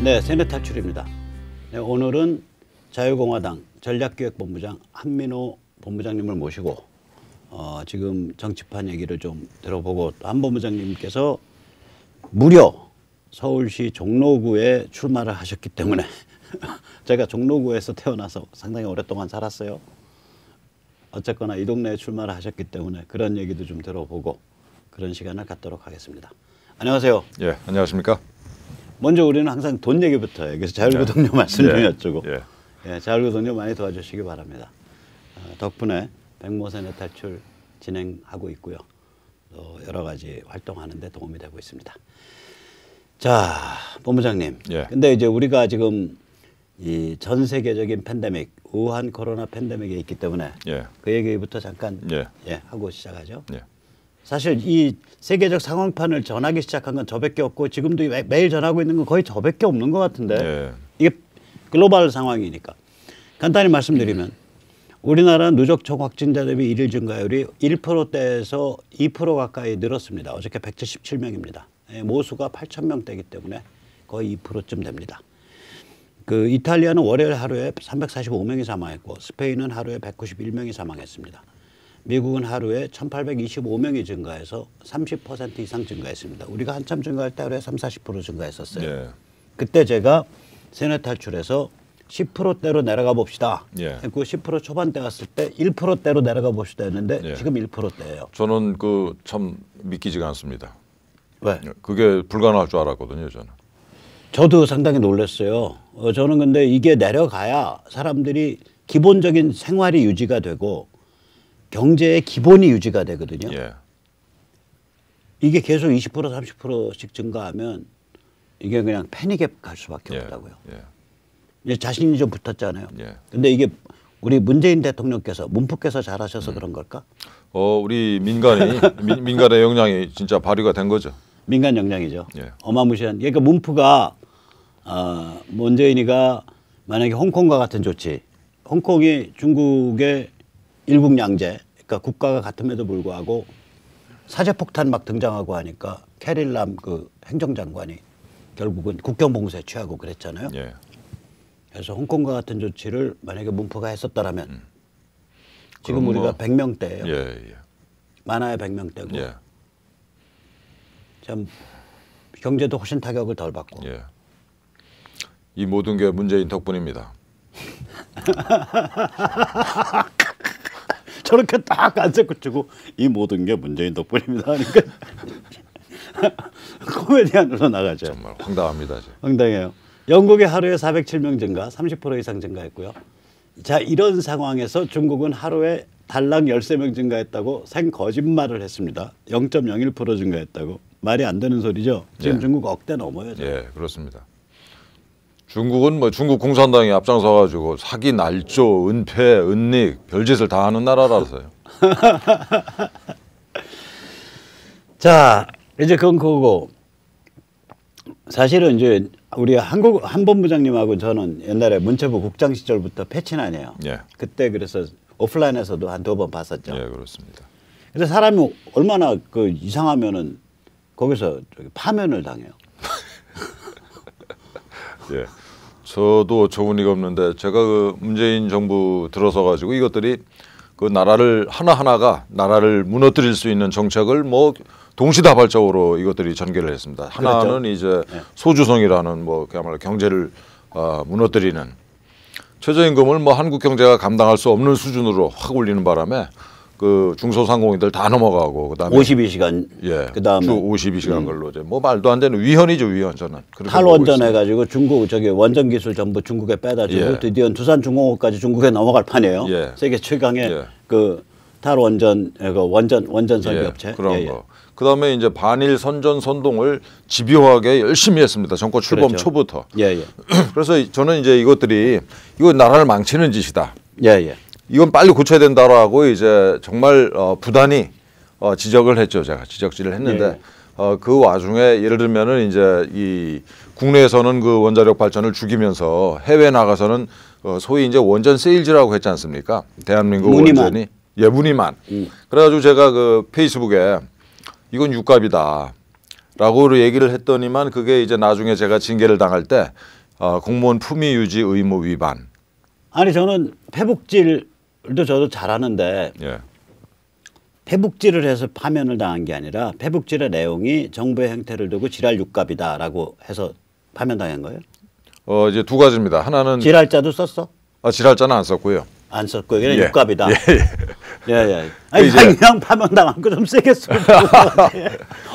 네, 세뇌 탈출입니다. 네, 오늘은 자유공화당 전략기획본부장 한민호 본부장님을 모시고 지금 정치판 얘기를 좀 들어보고 또 한 본부장님께서 무려 서울시 종로구에 출마를 하셨기 때문에 제가 종로구에서 태어나서 상당히 오랫동안 살았어요. 어쨌거나 이 동네에 출마를 하셨기 때문에 그런 얘기도 좀 들어보고 그런 시간을 갖도록 하겠습니다. 안녕하세요. 예, 안녕하십니까. 먼저 우리는 항상 돈 얘기부터 해요. 그래서 자율구 동료 말씀 좀 여쭈고 예. 자율구 동료 많이 도와주시기 바랍니다. 덕분에 백모 세뇌 탈출 진행하고 있고요. 또 여러 가지 활동하는 데 도움이 되고 있습니다. 자, 본부장님. 예. 근데 이제 우리가 지금 이 전 세계적인 팬데믹, 우한 코로나 팬데믹에 있기 때문에 그 얘기부터 잠깐 하고 시작하죠. 사실 이 세계적 상황판을 전하기 시작한 건 저밖에 없고 지금도 매일 전하고 있는 건 거의 저밖에 없는 것 같은데 이게 글로벌 상황이니까 간단히 말씀드리면 우리나라 누적 총확진자 대비 일일 증가율이 1%대에서 2% 가까이 늘었습니다. 어저께 177명입니다. 모수가 8,000명대이기 때문에 거의 2%쯤 됩니다. 그 이탈리아는 월요일 하루에 345명이 사망했고 스페인은 하루에 191명이 사망했습니다. 미국은 하루에 1,825명이 증가해서 30% 이상 증가했습니다. 우리가 한참 증가할 때 하루에 30~40% 증가했었어요. 그때 제가 세뇌 탈출해서 10%대로 내려가 봅시다. 했고 10% 초반대 갔을 때 1%대로 내려가 봅시다 했는데 지금 1%대예요. 저는 그 참 믿기지가 않습니다. 왜? 그게 불가능할 줄 알았거든요, 저는. 저도 상당히 놀랐어요. 저는 근데 이게 내려가야 사람들이 기본적인 생활이 유지가 되고 경제의 기본이 유지가 되거든요. 이게 계속 20% 30%씩 증가하면 이게 그냥 패닉에 갈 수밖에 없다고요. 이제 자신이 좀 붙었잖아요. 근데 이게 우리 문재인 대통령께서 문프께서 잘하셔서 그런 걸까? 우리 민간의 역량이 진짜 발휘가 된 거죠. 민간 역량이죠. 어마무시한. 그러니까 문프가 문재인이가 만약에 홍콩과 같은 조치, 홍콩이 중국의 일국양제, 그러니까 국가가 같음에도 불구하고 사제폭탄 막 등장하고 하니까 캐릴람 그 행정장관이 결국은 국경봉쇄 취하고 그랬잖아요. 그래서 홍콩과 같은 조치를 만약에 문프가 했었다라면 지금 우리가 100명대예요. 많아야 100명대고 참 경제도 훨씬 타격을 덜 받고. 이 모든 게 문재인 덕분입니다. 저렇게 딱 안세고치고 이 모든 게 문재인 덕분입니다. 그러니까 코미디언으로 나가죠. 정말 황당합니다. 황당해요. 영국이 하루에 407명 증가, 30% 이상 증가했고요. 자, 이런 상황에서 중국은 하루에 달랑 13명 증가했다고 생거짓말을 했습니다. 0.01% 증가했다고. 말이 안 되는 소리죠. 지금 중국 억대 넘어요. 그렇습니다. 중국은 뭐 중국 공산당이 앞장서 가지고 사기, 날조, 은폐, 은닉 별짓을 다 하는 나라라서요. 자, 이제 그건 그거고 사실은 이제 우리 한 본부장님하고 저는 옛날에 문체부 국장 시절부터 패친아니에요. 그때 그래서 오프라인에서도 한 2번 봤었죠. 그렇습니다. 근데 사람이 얼마나 그 이상하면은 거기서 파면을 당해요. 저도 저분이가 없는데 제가 그 문재인 정부 들어서 가지고 이것들이 그 나라를 하나하나가 나라를 무너뜨릴 수 있는 정책을 뭐 동시다발적으로 이것들이 전개를 했습니다. 하나는 이제 소주성이라는 뭐 그야말로 경제를 무너뜨리는 최저임금을 뭐 한국 경제가 감당할 수 없는 수준으로 확 올리는 바람에 그 중소상공인들 다 넘어가고 그다음에 52시간 그다음에 주 52시간 근로 이제 뭐 말도 안 되는 위헌이죠, 위헌. 저는 탈원전 해가지고 중국 저기 원전 기술 전부 중국에 빼다주고 드디어 두산중공업까지 중국에 넘어갈 판이에요. 세계 최강의 그 탈원전 원전 설비업체 그런 거. 그다음에 이제 반일 선전 선동을 집요하게 열심히 했습니다. 정권 출범 초부터. 그래서 저는 이제 이거 나라를 망치는 짓이다. 이건 빨리 고쳐야 된다라고 이제 정말 부단히 지적을 했죠. 제가 지적질을 했는데 그 와중에 예를 들면은 이제 이 국내에서는 그 원자력 발전을 죽이면서 해외 나가서는 소위 이제 원전 세일즈라고 했지 않습니까? 대한민국 원전이 무늬만. 그래가지고 제가 그 페이스북에 이건 육갑이다. 라고 얘기를 했더니만 그게 이제 나중에 제가 징계를 당할 때 공무원 품위 유지 의무 위반. 아니 저는 페북질도 저도 잘하는데 예. 페북질을 해서 파면을 당한 게 아니라 페북질의 내용이 정부의 행태를 두고 지랄 육갑이다라고 해서 파면당한 거예요? 이제 두 가지입니다. 하나는 지랄자도 썼어? 지랄자는 안 썼고요. 안 썼고 그냥 예. 육갑이다. 예. 아니 그냥 파면당한 거 좀 세게 써.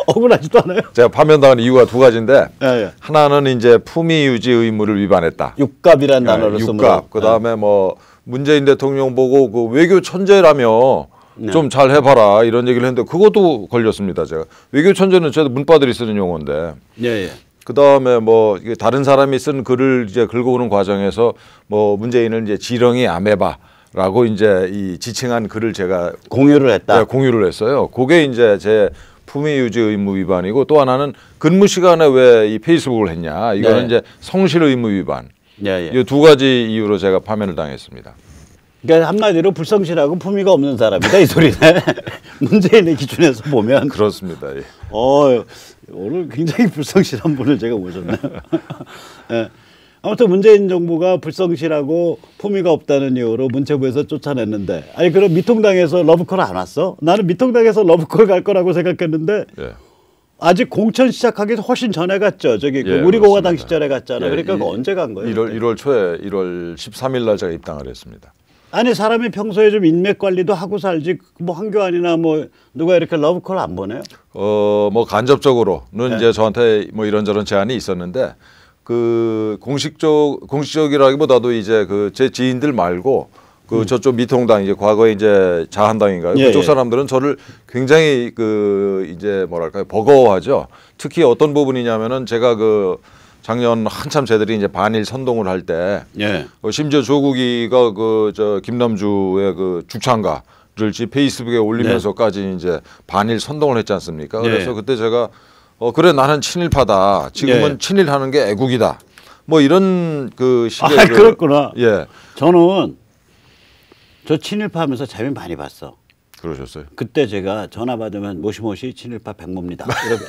억울하지도 않아요. 제가 파면당한 이유가 두 가지인데 예. 하나는 이제 품위 유지 의무를 위반했다. 육갑이라는 단어를 쓰므로. 육갑. 그다음에 뭐 문재인 대통령 보고 그 외교 천재라며 좀 잘 해봐라 이런 얘기를 했는데 그것도 걸렸습니다. 제가 외교 천재는 저도 문바들이 쓰는 용어인데. 예. 그다음에 뭐 이게 다른 사람이 쓴 글을 이제 긁어오는 과정에서 뭐 문재인을 이제 지렁이 아메바라고 이제 이 지칭한 글을 제가 공유를 했다. 네, 공유를 했어요. 그게 이제 제 품위 유지 의무 위반이고 또 하나는 근무 시간에 왜 이 페이스북을 했냐 이거는 이제 성실 의무 위반. 이 두 가지 이유로 제가 파면을 당했습니다. 그러니까 한마디로 불성실하고 품위가 없는 사람이다 이 소리네. 문재인의 기준에서 보면 그렇습니다. 예. 오늘 굉장히 불성실한 분을 제가 모셨네요. 예. 아무튼 문재인 정부가 불성실하고 품위가 없다는 이유로 문체부에서 쫓아냈는데 아니 그럼 미통당에서 러브콜 안 왔어? 나는 미통당에서 러브콜 갈 거라고 생각했는데 예. 아직 공천 시작하기 훨씬 전에 갔죠. 저기 예, 우리 공화당 시절에 갔잖아. 예, 그러니까 언제 간 거예요? 1월 초에 1월 13일 날 제가 입당을 했습니다. 아니 사람이 평소에 좀 인맥 관리도 하고 살지 뭐 황교안이나 뭐 누가 이렇게 러브콜 안 보내요? 뭐 간접적으로는 이제 저한테 뭐 이런저런 제안이 있었는데 그 공식적이라기보다도 이제 그 제 지인들 말고 그 저쪽 미통당 이제 과거에 이제 자한당인가요? 그쪽 사람들은 저를 굉장히 그 이제 뭐랄까요 버거워하죠. 특히 어떤 부분이냐면은 제가 그 작년 한참 쟤들이 이제 반일 선동을 할 때 심지어 조국이가 그 저 김남주의 그 죽창가를 페이스북에 올리면서까지 이제 반일 선동을 했지 않습니까? 그래서 그때 제가 그래 나는 친일파다. 지금은 친일하는 게 애국이다. 뭐 이런 그 식의 그렇구나. 예. 저는 저 친일파 하면서 재미 많이 봤어. 그러셨어요? 그때 제가 전화 받으면 모시모시 친일파 백모입니다.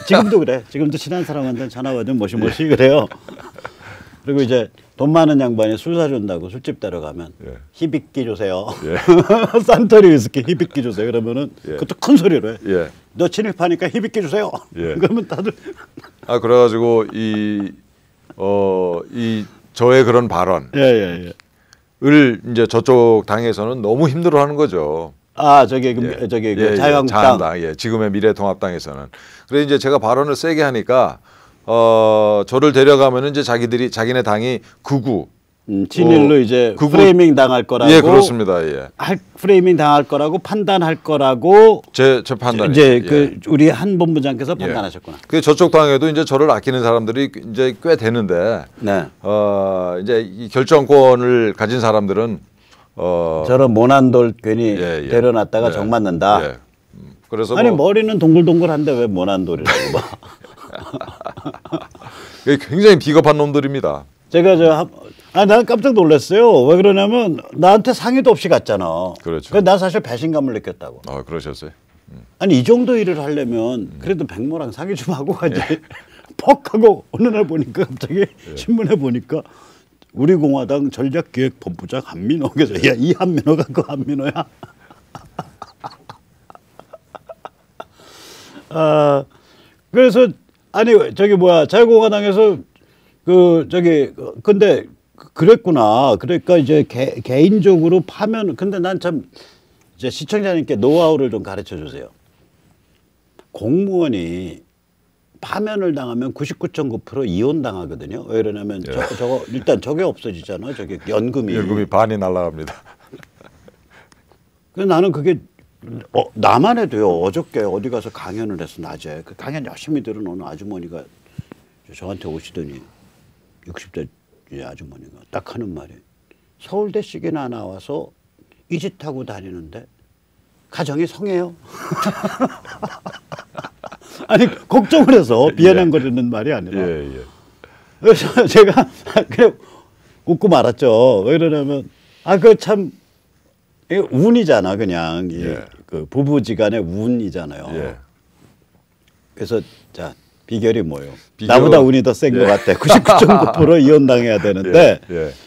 지금도 그래. 지금도 친한 사람한테 전화 받으면 모시모시 그래요. 그리고 이제 돈 많은 양반이 술 사준다고 술집 데려가면 히비끼 주세요. 산토리 위스키 히비끼 주세요. 그러면은 그것도 큰 소리로 해. 너 친일파니까 히비끼 주세요. 그러면 다들 그래가지고 이 저의 그런 발언 을 이제 저쪽 당에서는 너무 힘들어하는 거죠. 그 자유한국당. 지금의 미래통합당에서는. 그래서 이제 제가 발언을 세게 하니까 저를 데려가면은 이제 자기네 당이 극우 친일로 이제 프레이밍 당할 거라고. 예, 그렇습니다. 프레이밍 당할 거라고 판단할 거라고. 제 판단이. 이제 그 우리 한 본부장께서 판단하셨구나. 그 저쪽 당에도 이제 저를 아끼는 사람들이 이제 꽤 되는데, 이제 이 결정권을 가진 사람들은 저런 모난돌 괜히 데려놨다가 정 맞는다. 그래서 아니 머리는 동글동글한데 왜 모난돌이라고 봐. 굉장히 비겁한 놈들입니다. 제가 난 깜짝 놀랐어요. 왜 그러냐면 나한테 상의도 없이 갔잖아. 그렇죠. 나 사실 배신감을 느꼈다고. 그러셨어요? 아니 이 정도 일을 하려면 그래도 백모랑 상의 좀 하고 가지. 퍽 하고 어느 날 보니까 갑자기 신문에 보니까 우리 공화당 전략기획본부장 한민호. 그래서 야, 이 한민호가 그 한민호야. 그래서 아니 자유공화당에서 근데 그랬구나. 그러니까 이제 개인적으로 파면. 근데 난 참 이제 시청자님께 노하우를 좀 가르쳐 주세요. 공무원이 파면을 당하면 99.9% 이혼 당하거든요. 왜 그러냐면 저거 일단 저게 없어지잖아. 저게 연금이 반이 날아갑니다. 그래서 나는 그게 나만 해도요. 어저께 어디 가서 강연을 했어. 낮에 그 강연 열심히 들은 어느 아주머니가 저한테 오시더니 60대 아주머니가 딱 하는 말이 서울대식이나 나와서 이 짓 하고 다니는데 가정이 성해요. 아니 걱정을 해서 비아냥거리는 말이 아니라. 그래서 제가 그냥 웃고 말았죠. 왜 그러냐면 그 참 운이잖아 그냥 그 부부지간의 운이잖아요. 그래서 자 비결이 뭐예요? 나보다 운이 더 센 것 같아. 99.9% 이혼당해야 되는데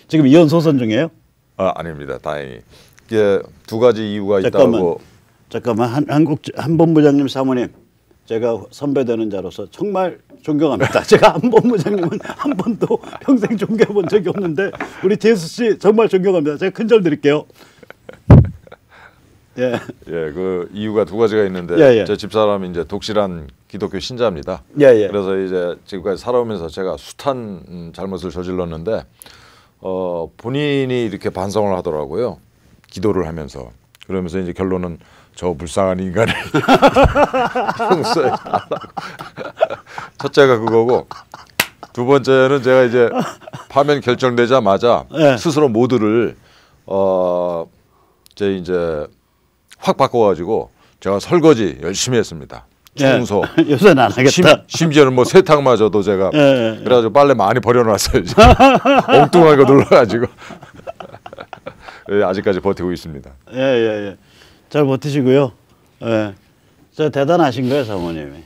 지금 이혼 소송 중이에요? 아닙니다. 다행히. 이게 두 가지 이유가 있다고. 잠깐만 한 본부장님 사모님, 제가 선배되는 자로서 정말 존경합니다. 제가 한 본부장님은 한 번도 평생 존경해 본 적이 없는데 우리 재수 씨 정말 존경합니다. 제가 큰 절 드릴게요. 그 이유가 두 가지가 있는데 제 집사람이 이제 독실한 기독교 신자입니다. 그래서 이제 지금까지 살아오면서 제가 숱한 잘못을 저질렀는데 본인이 이렇게 반성을 하더라고요. 기도를 하면서. 그러면서 이제 결론은 저 불쌍한 인간을 용서해 달라고. 첫째가 그거고, 두 번째는 제가 이제 파면 결정되자마자 스스로 모두를 이제 확 바꿔가지고 제가 설거지 열심히 했습니다. 청소. 요새는 안 하겠다. 심지어는 뭐 세탁마저도 제가 그래가지고 빨래 많이 버려놨어요. 엉뚱한 거 눌러가지고. 아직까지 버티고 있습니다. 잘 버티시고요. 저 대단하신 거예요, 사모님이.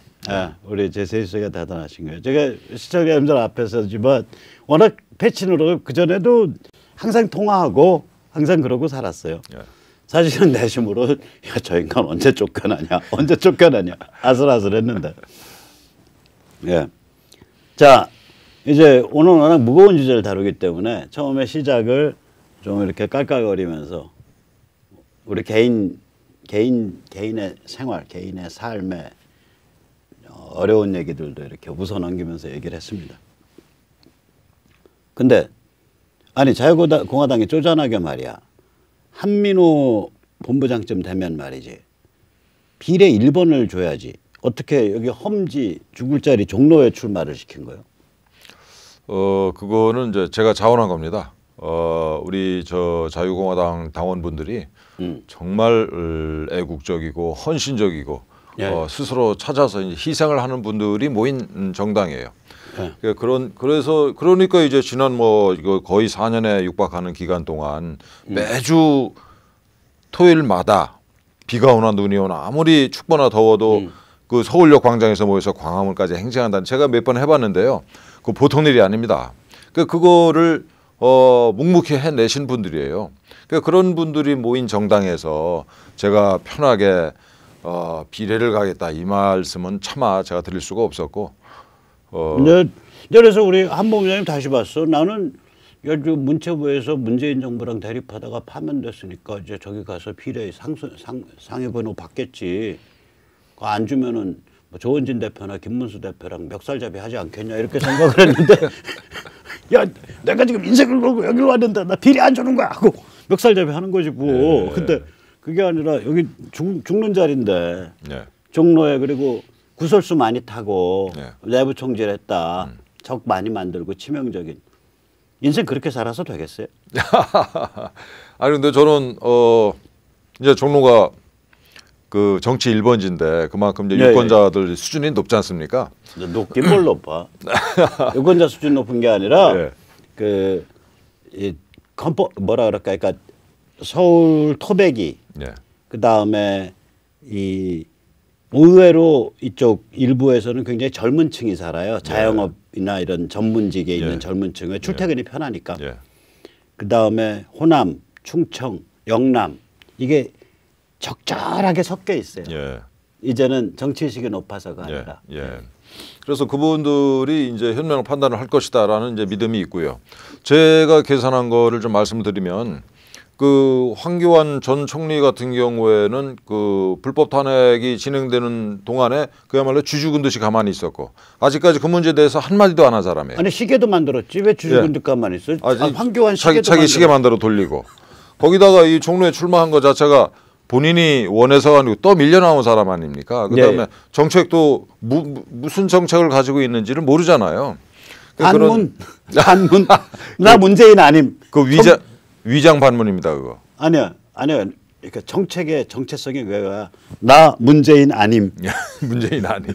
우리 제세희 씨가 대단하신 거예요. 제가 시청자님들 앞에서지만 워낙 패친으로 그 전에도 항상 통화하고 항상 그러고 살았어요. 사실은 내심으로 저 인간 언제 쫓겨나냐 아슬아슬했는데. 자, 이제 오늘 워낙 무거운 주제를 다루기 때문에 처음에 시작을 좀 이렇게 깔깔거리면서 우리 개인의 생활, 개인의 삶에 어려운 얘기들도 이렇게 웃어넘기면서 얘기를 했습니다. 근데 아니 자유공화당이 쪼잔하게 말이야. 한민호 본부장쯤 되면 말이지. 비례 1번을 줘야지. 어떻게 여기 험지 죽을 자리 종로에 출마를 시킨 거예요? 그거는 이제 제가 자원한 겁니다. 우리 저 자유공화당 당원분들이 정말 애국적이고 헌신적이고 스스로 찾아서 이제 희생을 하는 분들이 모인 정당이에요. 그러니까 이제 지난 뭐 이거 거의 4년에 육박하는 기간 동안 매주 토요일마다 비가 오나 눈이 오나 아무리 춥거나 더워도 그 서울역 광장에서 모여서 광화문까지 행진한다는, 제가 몇 번 해봤는데요. 그 보통 일이 아닙니다. 그거를 묵묵히 해내신 분들이에요. 그런 분들이 모인 정당에서 제가 편하게 비례를 가겠다 이 말씀은 차마 제가 드릴 수가 없었고. 그래서 우리 한 본부장님 다시 봤어. 나는 문체부에서 문재인 정부랑 대립하다가 파면됐으니까 이제 저기 가서 비례 상위 번호 받겠지. 그거 안 주면은 뭐 조원진 대표나 김문수 대표랑 멱살잡이 하지 않겠냐 이렇게 생각을 했는데 야 내가 지금 인생을 걸고 여기 왔는데 나 비례 안 주는 거야 하고 멱살잡이 하는 거지 뭐. 근데 그게 아니라 여기 죽는 자리인데 종로에 그리고 구설수 많이 타고 내부 총질했다. 적 많이 만들고 치명적인. 인생 그렇게 살아서 되겠어요? 아니 근데 저는 이제 종로가 그 정치 1번지인데 그만큼 이제 유권자들 수준이 높지 않습니까? 높긴 뭘 높아. 유권자 수준 높은 게 아니라 뭐라 그럴까? 그러니까 서울 토백이 그 다음에 이 의외로 이쪽 일부에서는 굉장히 젊은 층이 살아요. 자영업이나 이런 전문직에 있는 젊은 층은 출퇴근이 편하니까. 그 다음에 호남, 충청, 영남 이게 적절하게 섞여 있어요. 이제는 정치의식이 높아서가 아니라. 그래서 그분들이 이제 현명한 판단을 할 것이다라는 이제 믿음이 있고요. 제가 계산한 거를 좀 말씀드리면 그 황교안 전 총리 같은 경우에는 그 불법 탄핵이 진행되는 동안에 그야말로 쥐죽은 듯이 가만히 있었고 아직까지 그 문제에 대해서 한마디도 안 한 사람이에요. 아니 시계도 만들었지 왜 쥐죽은 듯 가만히 있어? 황교안 시계도 자기 시계 만들어 돌리고 거기다가 이 종로에 출마한 것 자체가 본인이 원해서가 아니고 또 밀려나온 사람 아닙니까? 그다음에 정책도 무슨 정책을 가지고 있는지를 모르잖아요. 반문 나 문재인 아님. 그 위장 반문입니다 그거. 아니야. 그러니까 정책의 정체성이 왜야? 나 문재인 아님. 문재인 아님.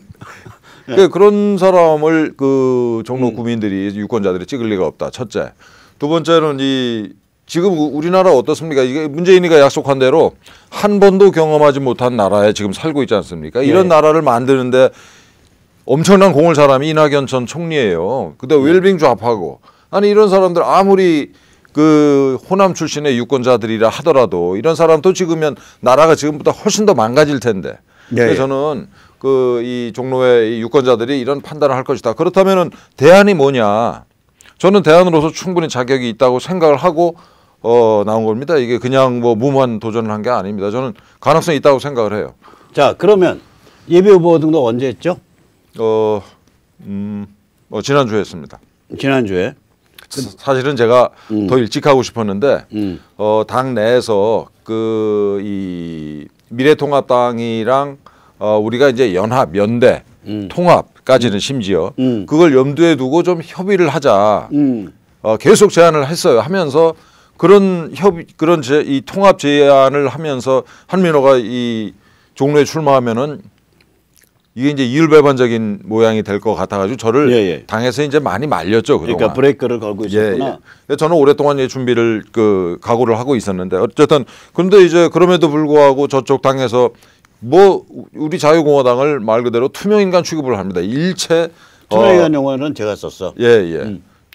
그런 사람을 그 종로 구민들이 유권자들이 찍을 리가 없다. 첫째. 두 번째는 지금 우리나라 어떻습니까? 이게 문재인이가 약속한 대로 한 번도 경험하지 못한 나라에 지금 살고 있지 않습니까? 이런 나라를 만드는데 엄청난 공을 사람이 이낙연 전 총리예요. 근데 웰빙 좌파고 아니 이런 사람들 아무리 그 호남 출신의 유권자들이라 하더라도 이런 사람도 찍으면 나라가 지금보다 훨씬 더 망가질 텐데. 그래서 저는 그 이 종로의 이 유권자들이 이런 판단을 할 것이다. 그렇다면은 대안이 뭐냐? 저는 대안으로서 충분히 자격이 있다고 생각을 하고 나온 겁니다. 이게 그냥 뭐 무모한 도전을 한 게 아닙니다. 저는 가능성이 있다고 생각을 해요. 자, 그러면 예비 후보 등록 언제 했죠? 지난주에 했습니다. 지난주에. 사실은 제가 더 일찍 하고 싶었는데 당 내에서 그 이 미래통합당이랑 우리가 이제 연합, 연대, 통합까지는 심지어 그걸 염두에 두고 좀 협의를 하자. 계속 제안을 했어요. 하면서 그런 이 통합 제안을 하면서 한민호가 이 종로에 출마하면은 이게 이제 이율배반적인 모양이 될 것 같아가지고 저를 당에서 이제 많이 말렸죠. 그동안. 그러니까 브레이크를 걸고 있었구나. 저는 오랫동안 이 준비를 각오를 하고 있었는데 어쨌든 근데 이제 그럼에도 불구하고 저쪽 당에서 뭐 우리 자유공화당을 말 그대로 투명인간 취급을 합니다. 일체 투명인간 용어는 제가 썼어.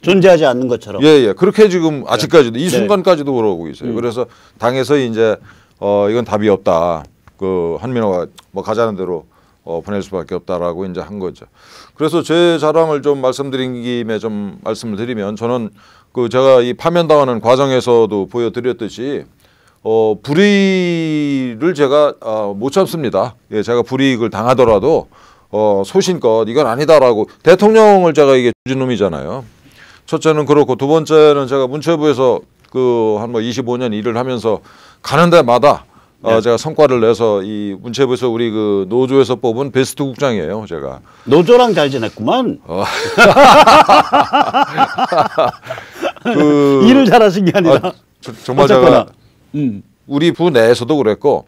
존재하지 않는 것처럼. 그렇게 지금 아직까지도 이 순간까지도 그러고 있어요. 그래서 당에서 이제 이건 답이 없다. 그 한민호가 뭐 가자는 대로 보낼 수밖에 없다라고 이제 한 거죠. 그래서 제 자랑을 좀 말씀드린 김에 좀 말씀을 드리면 저는 그 제가 이 파면당하는 과정에서도 보여드렸듯이 불이익을 제가 못 참습니다. 제가 불이익을 당하더라도 소신껏 이건 아니다라고 대통령을 제가 이게 주진 놈이잖아요. 첫째는 그렇고 두 번째는 제가 문체부에서 그 한 뭐 25년 일을 하면서 가는 데마다 제가 성과를 내서 이 문체부에서 우리 그 노조에서 뽑은 베스트 국장이에요, 제가. 노조랑 잘 지냈구만. 일을 잘하신 게 아니라. 정말 제가 우리 부 내에서도 그랬고,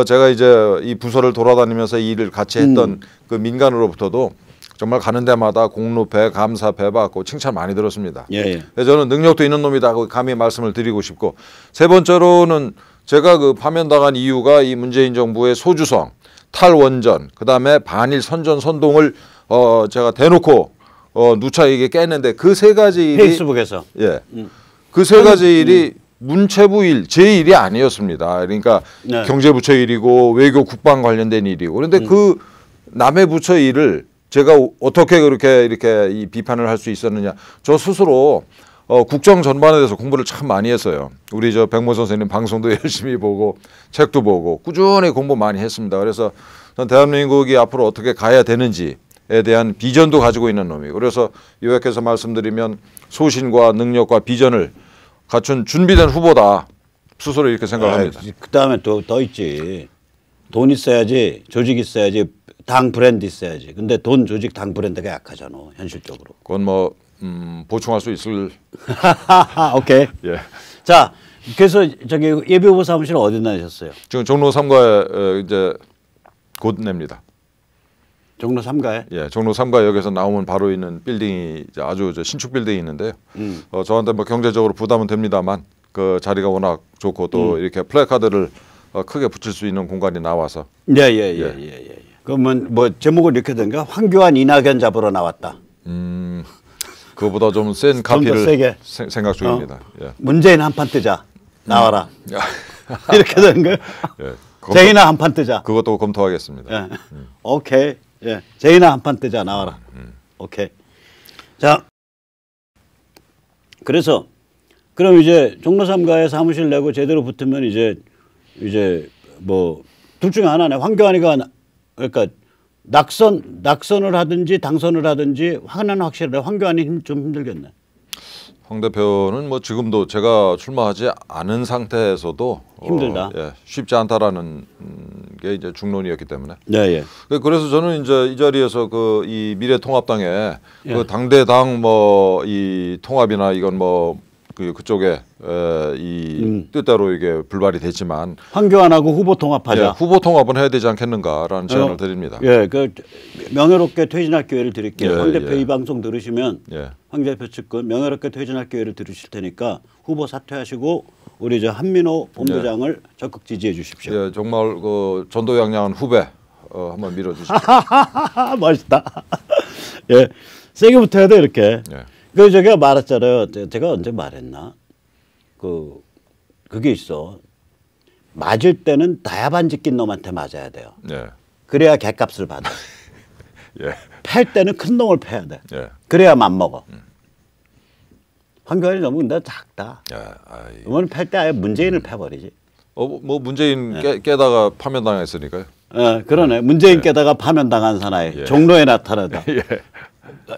제가 이제 이 부서를 돌아다니면서 일을 같이 했던 그 민간으로부터도 정말 가는 데마다 공로배, 감사배 받고 칭찬 많이 들었습니다. 그래서 저는 능력도 있는 놈이다 감히 말씀을 드리고 싶고, 세 번째로는 제가 그 파면당한 이유가 이 문재인 정부의 소주성, 탈원전, 그다음에 반일 선전 선동을 제가 대놓고 누차 이게 깼는데 그 세 가지 일이 페이스북에서 그 세 가지 일이 문체부 일, 제 일이 아니었습니다. 그러니까 경제부처 일이고 외교 국방 관련된 일이고 그런데 그 남의 부처 일을 제가 어떻게 그렇게 이렇게 이 비판을 할 수 있었느냐? 저 스스로 국정 전반에 대해서 공부를 참 많이 했어요. 우리 저 백모 선생님 방송도 열심히 보고 책도 보고 꾸준히 공부 많이 했습니다. 그래서 전 대한민국이 앞으로 어떻게 가야 되는지에 대한 비전도 가지고 있는 놈이고 그래서 요약해서 말씀드리면 소신과 능력과 비전을 갖춘 준비된 후보다 스스로 이렇게 생각합니다. 그다음에 또 더 있지. 돈 있어야지, 조직 있어야지, 당 브랜드 있어야지. 근데 돈, 조직, 당 브랜드가 약하잖아, 현실적으로. 그건 뭐 보충할 수 있을. 오케이. 자, 그래서 저기 예비후보 사무실은 어디 나셨어요? 지금 종로 3가에 이제 곧 냅니다. 종로 3가에? 종로 3가역에서 나오면 바로 있는 빌딩이 아주 신축 빌딩이 있는데요. 저한테 뭐 경제적으로 부담은 됩니다만 그 자리가 워낙 좋고 또 이렇게 플래카드를 크게 붙일 수 있는 공간이 나와서. 그러면 뭐 제목을 이렇게 된가? 황교안 이낙연 잡으러 나왔다. 그거보다 좀 센 카피를 생각 중입니다. 문재인 한판 뜨자. 나와라. 이렇게 되는 거예요? 제이나 한판 뜨자. 그것도 검토하겠습니다. 오케이. 제이나 한판 뜨자. 나와라. 오케이. 자, 그래서 그럼 이제 종로 3가에 사무실 내고 제대로 붙으면 이제 뭐 둘 중에 하나네. 황교안이가 그러니까 낙선을 하든지 당선을 하든지 하나는 확실해. 황교안이 좀 힘들겠네. 황 대표는 뭐 지금도 제가 출마하지 않은 상태에서도 힘들다. 쉽지 않다라는 게 이제 중론이었기 때문에. 그래서 저는 이제 이 자리에서 그 이 미래통합당에 그 당대당 뭐 이 통합이나 이건 뭐 그쪽에 이 뜻대로 이게 불발이 됐지만 황교안하고 후보 통합하자. 후보 통합은 해야 되지 않겠는가라는 제안을 드립니다. 그 명예롭게 퇴진할 기회를 드릴게요. 황 대표 이 방송 들으시면 황 대표 측근 명예롭게 퇴진할 기회를 드리실 테니까 후보 사퇴하시고 우리 저 한민호 본부장을 적극 지지해 주십시오. 정말 그 전도양양한 후배 한번 밀어주시죠. 멋있다. 예, 세게 붙어야 돼 이렇게. 예. 그 제가 말했잖아요. 제가 언제 말했나? 그게 있어. 맞을 때는 다야반지 낀 놈한테 맞아야 돼요. 예. 그래야 객값을 받아. 예. 팰 때는 큰 놈을 패야 돼. 예. 그래야 맘먹어. 황교안이 너무 근데 작다. 이번에 팔 때 아예 문재인을 패버리지. 뭐 문재인 깨다가 파면당했으니까요. 그러네. 문재인 깨다가 파면당한 사나이. 종로에 나타나다. 예.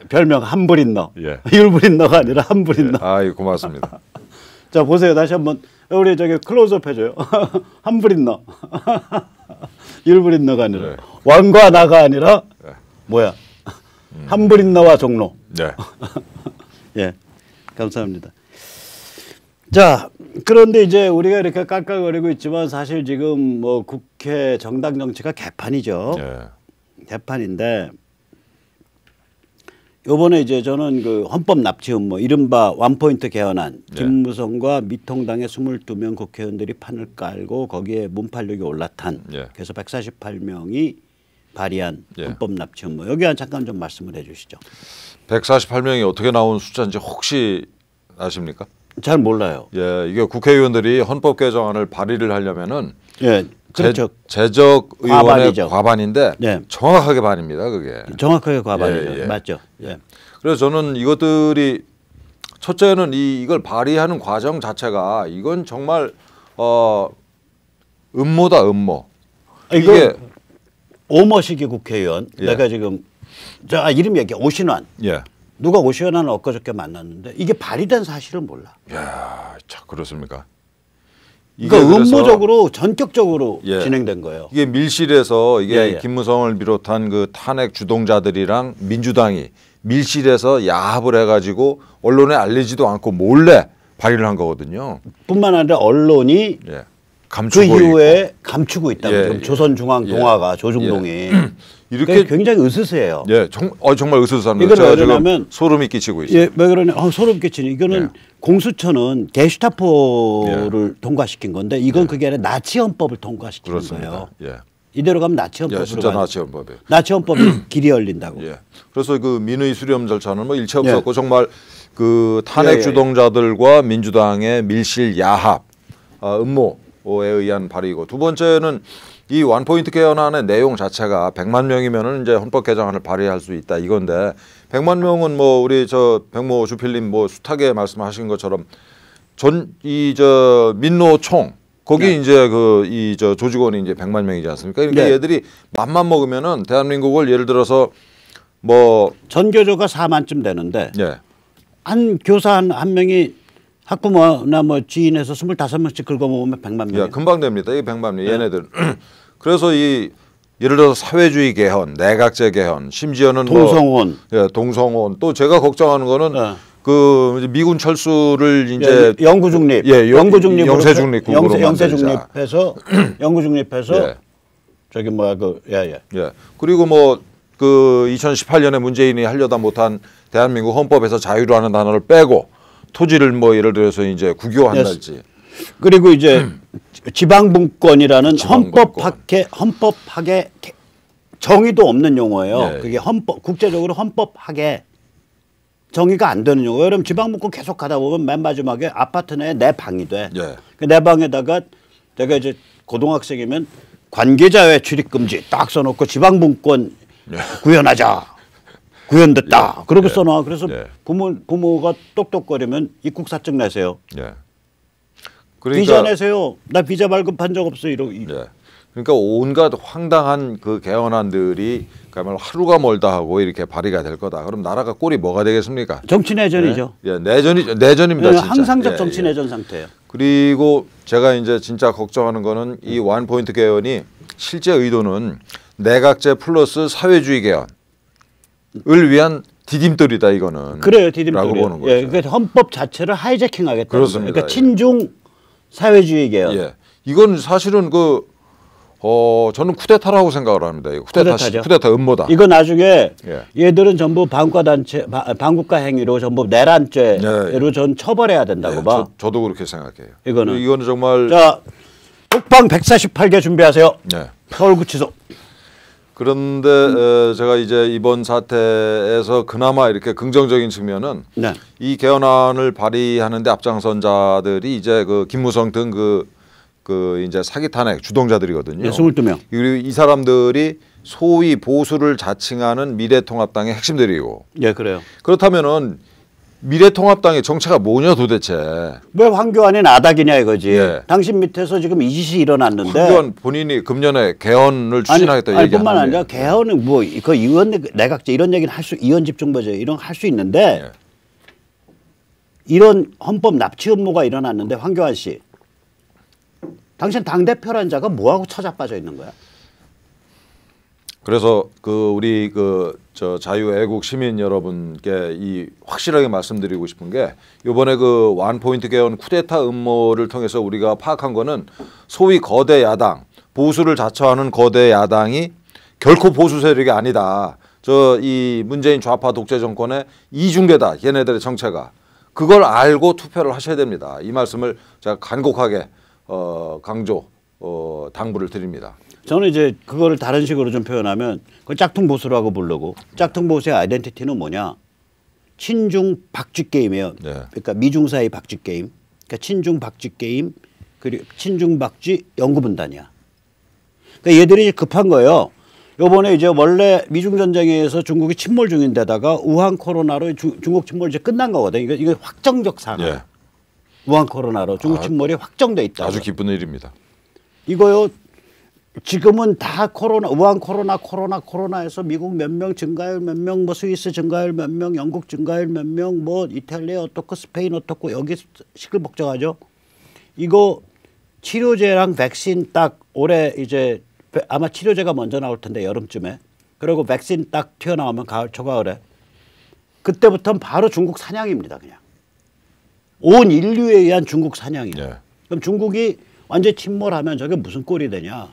별명 한불인 너. 예. 율불인 너가 아니라 한불인 너. 아이 고맙습니다. 자 보세요. 다시 한번 우리 저기 클로즈업 해줘요. 한불인 너. 율불인 너가 아니라 네. 왕과 나가 아니라 뭐야? 한불인 너와 종로. 네. 예. 감사합니다. 자, 그런데 이제 우리가 이렇게 깔깔거리고 있지만 사실 지금 뭐 국회 정당 정치가 개판이죠. 네. 개판인데 요번에 이제 저는 그 헌법 납치 음모 이른바 원포인트 개헌안 김무성과 미통당의 22명 국회의원들이 판을 깔고 거기에 문팔력이 올라탄 그래서 148명이 발의한 헌법 납치 음모 여기 잠깐 좀 말씀을 해 주시죠. 148명이 어떻게 나온 숫자인지 혹시 아십니까? 잘 몰라요. 예, 이게 국회의원들이 헌법 개정안을 발의를 하려면은 그렇죠. 재적 의원의 과반인데 네. 정확하게 반입니다. 그게. 정확하게 과반이죠. 맞죠. 예. 그래서 저는 이것들이 첫째는 이걸 발의하는 과정 자체가 이건 정말 음모다 음모. 이게 오머시기 국회의원 내가 지금 이름 얘기 오신환. 누가 오시원하는 엊그저께 만났는데 이게 발의된 사실을 몰라. 야, 참 그렇습니까? 그러니까 음모적으로 전격적으로 진행된 거예요. 이게 밀실에서 이게 김무성을 비롯한 그 탄핵 주동자들이랑 민주당이 밀실에서 야합을 해가지고 언론에 알리지도 않고 몰래 발의를 한 거거든요. 뿐만 아니라 언론이 그 이후에 감추고 있다고 지금 조선중앙동화가 조중동이 이렇게 굉장히 으스스해요. 정말 으스스합니다. 제가 지금 소름이 끼치고 있어요. 왜 그러냐? 소름 끼치니 이거는 공수처는 게슈타포를 통과시킨 건데 이건 그게 아니라 나치 헌법을 통과시킨 거예요. 이대로 가면 나치 헌법으로 진짜 나치 헌법이에요. 나치 헌법이 길이 열린다고. 그래서 그 민의 수렴 절차는 뭐 일체 없었고 정말 그 탄핵 주동자들과 민주당의 밀실 야합, 음모에 의한 발의고 두 번째는 이 원포인트 개헌안의 내용 자체가 100만 명이면은 이제 헌법 개정안을 발의할 수 있다 이건데 100만 명은 뭐 우리 백모 주필님 뭐 숱하게 말씀하신 것처럼 민노총 거기 이제 조직원이 이제 100만 명이지 않습니까? 그러니까 얘들이 맘만 먹으면은 대한민국을 예를 들어서 뭐 전교조가 4만쯤 되는데 한 교사 한 명이 학부모나 뭐 지인에서 25명씩 긁어모으면 100만 명. 금방 됩니다. 이 100만 명 얘네들. 그래서 예를 들어서 사회주의 개헌, 내각제 개헌, 심지어는 동성혼, 동성혼. 또 제가 걱정하는 거는 그 미군 철수를 이제 영구 중립, 영구 중립, 영세 중립해서 영구 중립해서 저기 뭐야 그리고 뭐 그 2018년에 문재인이 하려다 못한 대한민국 헌법에서 자유라는 단어를 빼고 토지를 뭐 예를 들어서 이제 국유화한달지. 그리고 이제 지방분권이라는 헌법학의 정의도 없는 용어예요. 그게 국제적으로 헌법학의 정의가 안 되는 용어예요. 그럼 지방분권 계속 가다 보면 맨 마지막에 아파트 내에 내 방이 돼. 내 방에다가 내가 이제 고등학생이면 관계자회 출입 금지 딱 써놓고 지방분권 구현하자. 구현됐다. 그렇게 써놔. 그래서 부모가 똑똑거리면 입국사증 내세요. 그러니까 비자 내세요. 나 비자 발급한 적 없어. 그러니까 온갖 황당한 그 개헌안들이 그야말로 하루가 멀다 하고 이렇게 발의가 될 거다. 그럼 나라가 꼴이 뭐가 되겠습니까? 정치 내전이죠. 내전입니다. 진짜. 항상적 정치 내전 상태예요. 그리고 제가 이제 진짜 걱정하는 거는 이 원포인트 개헌이 실제 의도는 내각제 플러스 사회주의 개헌을 위한 디딤돌이다 이거는. 그래요, 디딤돌이요. 그러니까 헌법 자체를 하이제킹하겠다. 그렇습니다. 그러니까 친중 사회주의 개헌. 이건 사실은 저는 쿠데타라고 생각을 합니다. 쿠데타 음모다. 이거 나중에 얘들은 전부 반국가 행위로 전부 내란죄로 전 처벌해야 된다고 봐. 저도 그렇게 생각해요. 이거는 정말. 자, 국방 148개 준비하세요. 서울구치소. 그런데 제가 이제 이번 사태에서 그나마 이렇게 긍정적인 측면은 네. 이 개헌안을 발의하는 데 앞장선 자들이 이제 그 김무성 등 그 이제 사기 탄핵 주동자들이거든요. 네, 22명. 그리고 이 사람들이 소위 보수를 자칭하는 미래통합당의 핵심들이고. 예, 그래요. 그렇다면은 미래통합당의 정체가 뭐냐 도대체. 왜 황교안이 나닥이냐 이거지. 예. 당신 밑에서 지금 이 짓이 일어났는데. 황교안 본인이 금년에 개헌을 추진하겠다 얘기하는데. 뿐만 아니라 개헌은 뭐 그 의원 내각제 이런 얘기는 할 수 의원 집중보제 이런 할 수 있는데 예. 이런 헌법 납치 음모가 일어났는데 황교안 씨. 당신 당대표란 자가 뭐하고 처자빠져 있는 거야? 그래서 그 우리 저 자유애국 시민 여러분께 이 확실하게 말씀드리고 싶은 게 이번에 그 원포인트 개헌 쿠데타 음모를 통해서 우리가 파악한 거는 소위 거대 야당 보수를 자처하는 거대 야당이 결코 보수 세력이 아니다. 저 이 문재인 좌파 독재 정권의 이중계다. 얘네들의 정체가. 그걸 알고 투표를 하셔야 됩니다. 이 말씀을 제가 간곡하게 당부를 드립니다. 저는 이제 그거를 다른 식으로 좀 표현하면 그걸 짝퉁 보수라고 부르고 짝퉁 보수의 아이덴티티는 뭐냐? 친중 박쥐 게임이에요. 네. 그러니까 미중사의 박쥐 게임. 그러니까 친중 박쥐 게임 그리고 친중 박쥐 영구 분단이야. 그러니까 얘들이 급한 거예요. 요번에 이제 원래 미중 전쟁에 의해서 중국이 침몰 중인데다가 우한 코로나로 중국 침몰 이제 끝난 거거든. 이거 확정적 사안. 네. 우한 코로나로 중국 침몰이 확정돼 있다. 아주 기쁜 일입니다. 이거요. 지금은 다 우한 코로나에서 미국 몇 명 증가율 몇 명, 뭐 스위스 증가율 몇 명, 영국 증가율 몇 명, 뭐 이탈리아 어떻고 스페인 어떻고 여기 시끌벅적하죠. 이거 치료제랑 백신 딱 올해 이제 아마 치료제가 먼저 나올 텐데 여름쯤에. 그리고 백신 딱 튀어나오면 가을 초가을에. 그때부터는 바로 중국 사냥입니다. 그냥. 온 인류에 의한 중국 사냥이에요. 네. 그럼 중국이 완전 침몰하면 저게 무슨 꼴이 되냐.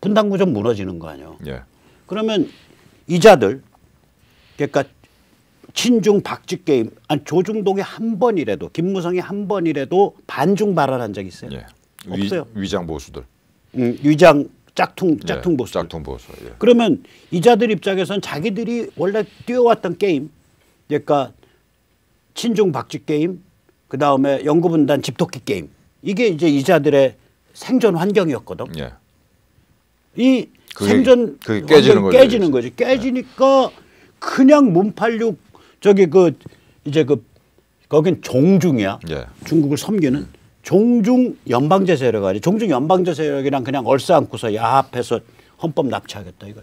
분단구조 무너지는 거 아니에요. 네. 그러면 이자들 그러니까 친중 박쥐 게임 조중동이 한 번이라도 김무성이 한 번이라도 반중 발언한 적 있어요? 네. 없어요. 위장 보수들. 위장 짝퉁 보수. 짝퉁 보수. 예. 그러면 이자들 입장에서는 자기들이 원래 뛰어왔던 게임 그러니까 친중 박쥐 게임 그 다음에 영구분단 집토끼 게임 이게 이제 이자들의 생존 환경이었거든. 예. 이 생존 그게 깨지는 거죠. 깨지는 거지. 깨지니까 예. 그냥 문팔육 저기 이제 거긴 종중이야. 예. 중국을 섬기는 종중 연방제 세력 아니. 종중 연방제 세력이랑 그냥 얼싸안고서 야합해서 헌법 납치하겠다 이거.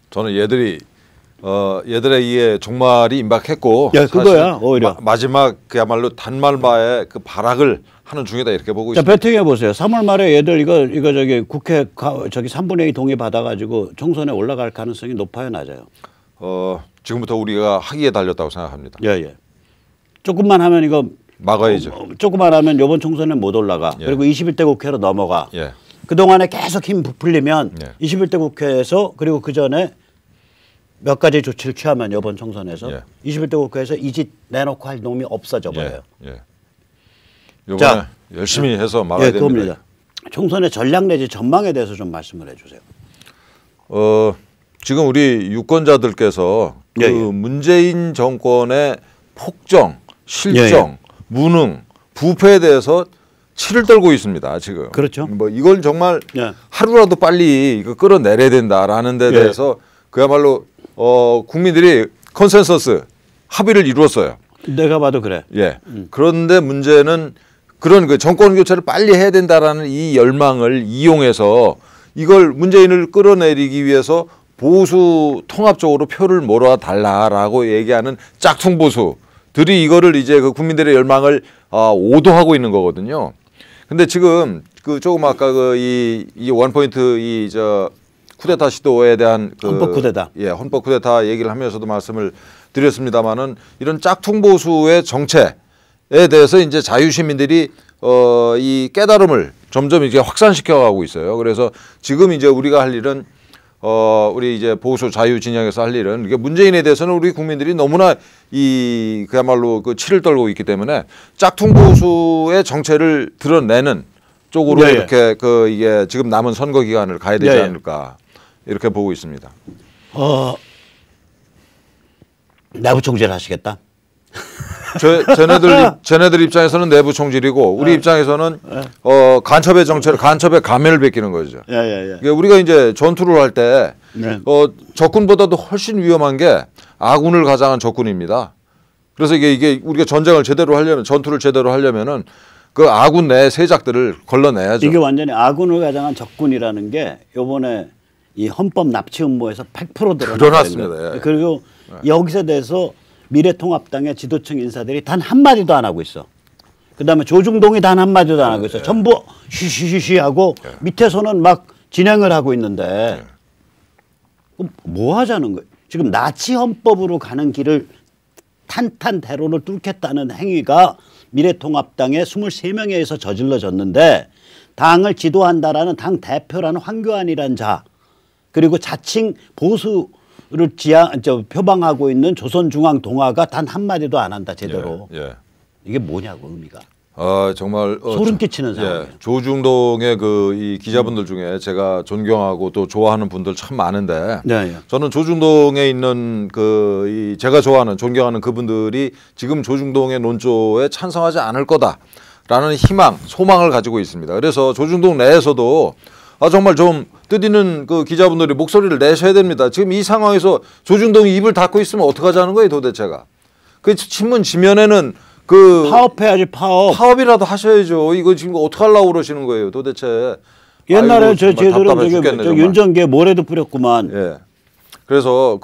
저는 얘들의 이에 종말이 임박했고 야, 그거야 오히려 마지막 그야말로 단말바의 그 발악을 하는 중이다 이렇게 보고 있습니다. 배팅해 보세요. 3월 말에 얘들 이거 저기 국회 저기 3분의 2 동의 받아가지고 총선에 올라갈 가능성이 높아요, 낮아요? 지금부터 우리가 하기에 달렸다고 생각합니다. 예. 조금만 하면 이거 막아야죠. 조금만 하면 이번 총선에 못 올라가. 예. 그리고 21대 국회로 넘어가. 예. 그 동안에 계속 힘 부풀리면 예. 21대 국회에서 그리고 그 전에 몇 가지 조치를 취하면 이번 총선에서 예. 21대 국회에서 이 짓 내놓고 할 놈이 없어져 버려요. 예. 이번에 열심히 해서 막아야 됩니다. 그겁니다. 총선의 전략 내지 전망에 대해서 좀 말씀을 해주세요. 지금 우리 유권자들께서 그 문재인 정권의 폭정, 실정, 무능, 부패에 대해서 치를 떨고 있습니다. 지금. 그렇죠. 뭐 이건 정말 하루라도 빨리 이거 끌어내려야 된다라는 데 대해서 그야말로 국민들이 컨센서스 합의를 이루었어요. 내가 봐도 그래. 예. 그런데 문제는 그런 그 정권 교체를 빨리 해야 된다라는 이 열망을 이용해서 이걸 문재인을 끌어내리기 위해서 보수 통합적으로 표를 몰아달라라고 얘기하는 짝퉁 보수들이 이거를 이제 그 국민들의 열망을 오도하고 있는 거거든요. 근데 지금 그 조금 아까 이 원포인트 쿠데타 시도에 대한 헌법 쿠데타. 예, 헌법 쿠데타 얘기를 하면서도 말씀을 드렸습니다만은 이런 짝퉁 보수의 정체에 대해서 이제 자유시민들이 이 깨달음을 점점 이제 확산시켜 가고 있어요. 그래서 지금 이제 우리가 할 일은 우리 이제 보수 자유 진영에서 할 일은 이게 문재인에 대해서는 우리 국민들이 너무나 그야말로 그 치를 떨고 있기 때문에 짝퉁 보수의 정체를 드러내는 쪽으로 이렇게 이게 지금 남은 선거 기간을 가야 되지 않을까 이렇게 보고 있습니다. 내부 총질 하시겠다. 쟤네들 입장에서는 내부 총질이고 우리 입장에서는 간첩의 정체를 간첩의 가면을 벗기는 거죠. 그러니까 우리가 이제 전투를 할 때 적군보다도 훨씬 위험한 게 아군을 가장한 적군입니다. 그래서 이게 우리가 전쟁을 제대로 하려면 전투를 제대로 하려면은 그 아군 내 세작들을 걸러내야죠. 이게 완전히 아군을 가장한 적군이라는 게 이번에 이 헌법 납치 음모에서 100% 드러났습니다. 예. 그리고 여기서 대해서 미래통합당의 지도층 인사들이 단 한마디도 안 하고 있어. 그다음에 조중동이 단 한마디도 안 하고 있어. 전부 쉬쉬쉬쉬 하고 밑에서는 막 진행을 하고 있는데 뭐 하자는 거예요? 지금 나치 헌법으로 가는 길을 탄탄대로를 뚫겠다는 행위가 미래통합당의 23명에 의해서 저질러졌는데 당을 지도한다라는 당 대표라는 황교안이란 자 그리고 자칭 보수를 표방하고 있는 조선중앙동아가 단 한마디도 안 한다 제대로. 이게 뭐냐고 의미가. 정말 소름 끼치는 상황이에요. 조중동의 이 기자분들 중에 제가 존경하고 또 좋아하는 분들 참 많은데 저는 조중동에 있는 제가 좋아하는 존경하는 그분들이 지금 조중동의 논조에 찬성하지 않을 거다라는 희망, 소망을 가지고 있습니다. 그래서 조중동 내에서도 정말 좀 뜻있는 그 기자분들이 목소리를 내셔야 됩니다. 지금 이 상황에서 조중동이 입을 닫고 있으면 어떡하자는 거예요, 도대체가. 그 신문 지면에는 파업해야지 파업. 파업이라도 하셔야죠. 이거 지금 어떻게 하려고 그러시는 거예요, 도대체. 옛날에 저희들은 윤정기에 모래도 뿌렸구만. 예. 그래서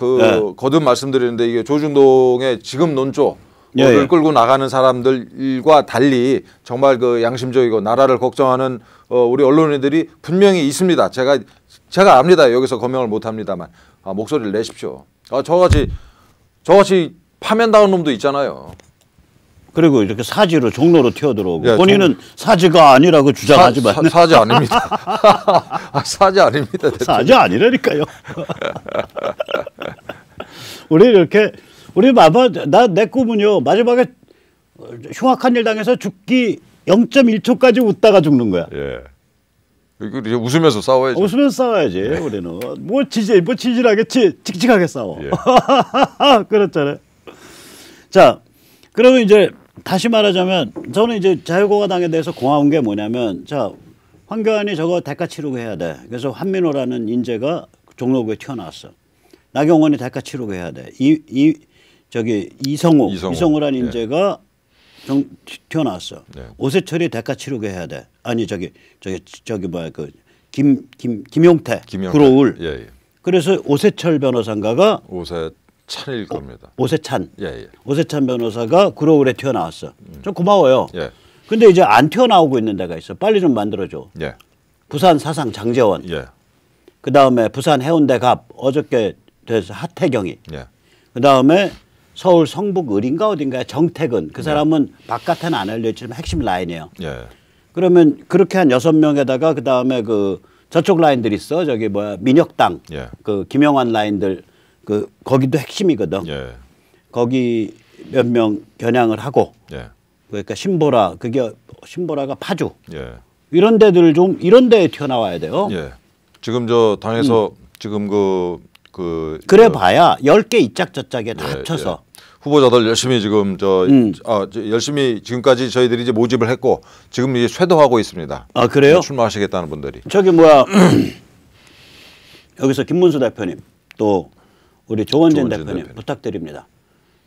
거듭 말씀드리는데 이게 조중동의 지금 논조를 끌고 나가는 사람들과 달리 정말 양심적이고 나라를 걱정하는 우리 언론인들이 분명히 있습니다. 제가 압니다. 여기서 거명을 못 합니다만 목소리를 내십시오. 저같이 파면당한 놈도 있잖아요. 그리고 이렇게 사지로 종로로 튀어들어오고 본인은 사지가 아니라고 주장하지만 사지 아닙니다. 사지 아닙니다. 사지 아니라니까요. 우리 봐봐 내 꿈은요 마지막에 흉악한 일 당해서 죽기 0.1초까지 웃다가 죽는 거야. 이거 웃으면서 싸워야죠. 웃으면서 싸워야지. 우리는 뭐 지질하게 칙칙하게 싸워. 그렇잖아요. 자 그러면 이제 다시 말하자면 저는 이제 자유공화당에 대해서 고마운 게 뭐냐면 자 황교안이 저거 대가 치르고 해야 돼. 그래서 한민호라는 인재가 종로구에 튀어나왔어. 나경원이 대가 치르고 해야 돼. 이성우라는 인재가 튀어나왔어. 오세철이 대가 치르고 해야 돼. 아니 김용태 구로울. 그래서 오세철 변호사인가가 오세찬일 겁니다. 오세찬 변호사가 구로울에 튀어나왔어. 좀 고마워요. 근데 이제 안 튀어나오고 있는 데가 있어. 빨리 좀 만들어줘. 부산 사상 장재원. 그다음에 부산 해운대 갑 어저께 돼서 하태경이. 그다음에 서울 성북 을인가 어딘가에 정택은. 그 사람은 바깥에는 안 알려지지만 핵심 라인이에요. 그러면 그렇게 한 6명에다가 그다음에 저쪽 라인들 있어. 민혁당 그 김영환 라인들 거기도 핵심이거든. 거기 몇 명 겨냥을 하고 그러니까 신보라가 파주 이런 데들 좀 이런 데에 튀어나와야 돼요. 지금 당에서 지금 그래 봐야 10개 이짝저짝에 다 합쳐서 후보자들 열심히 지금 열심히 지금까지 저희들이 이제 모집을 했고 지금 이제 쇄도하고 있습니다. 그래요? 출마하시겠다는 분들이. 여기서 김문수 대표님 또 우리 조원진 대표님 부탁드립니다.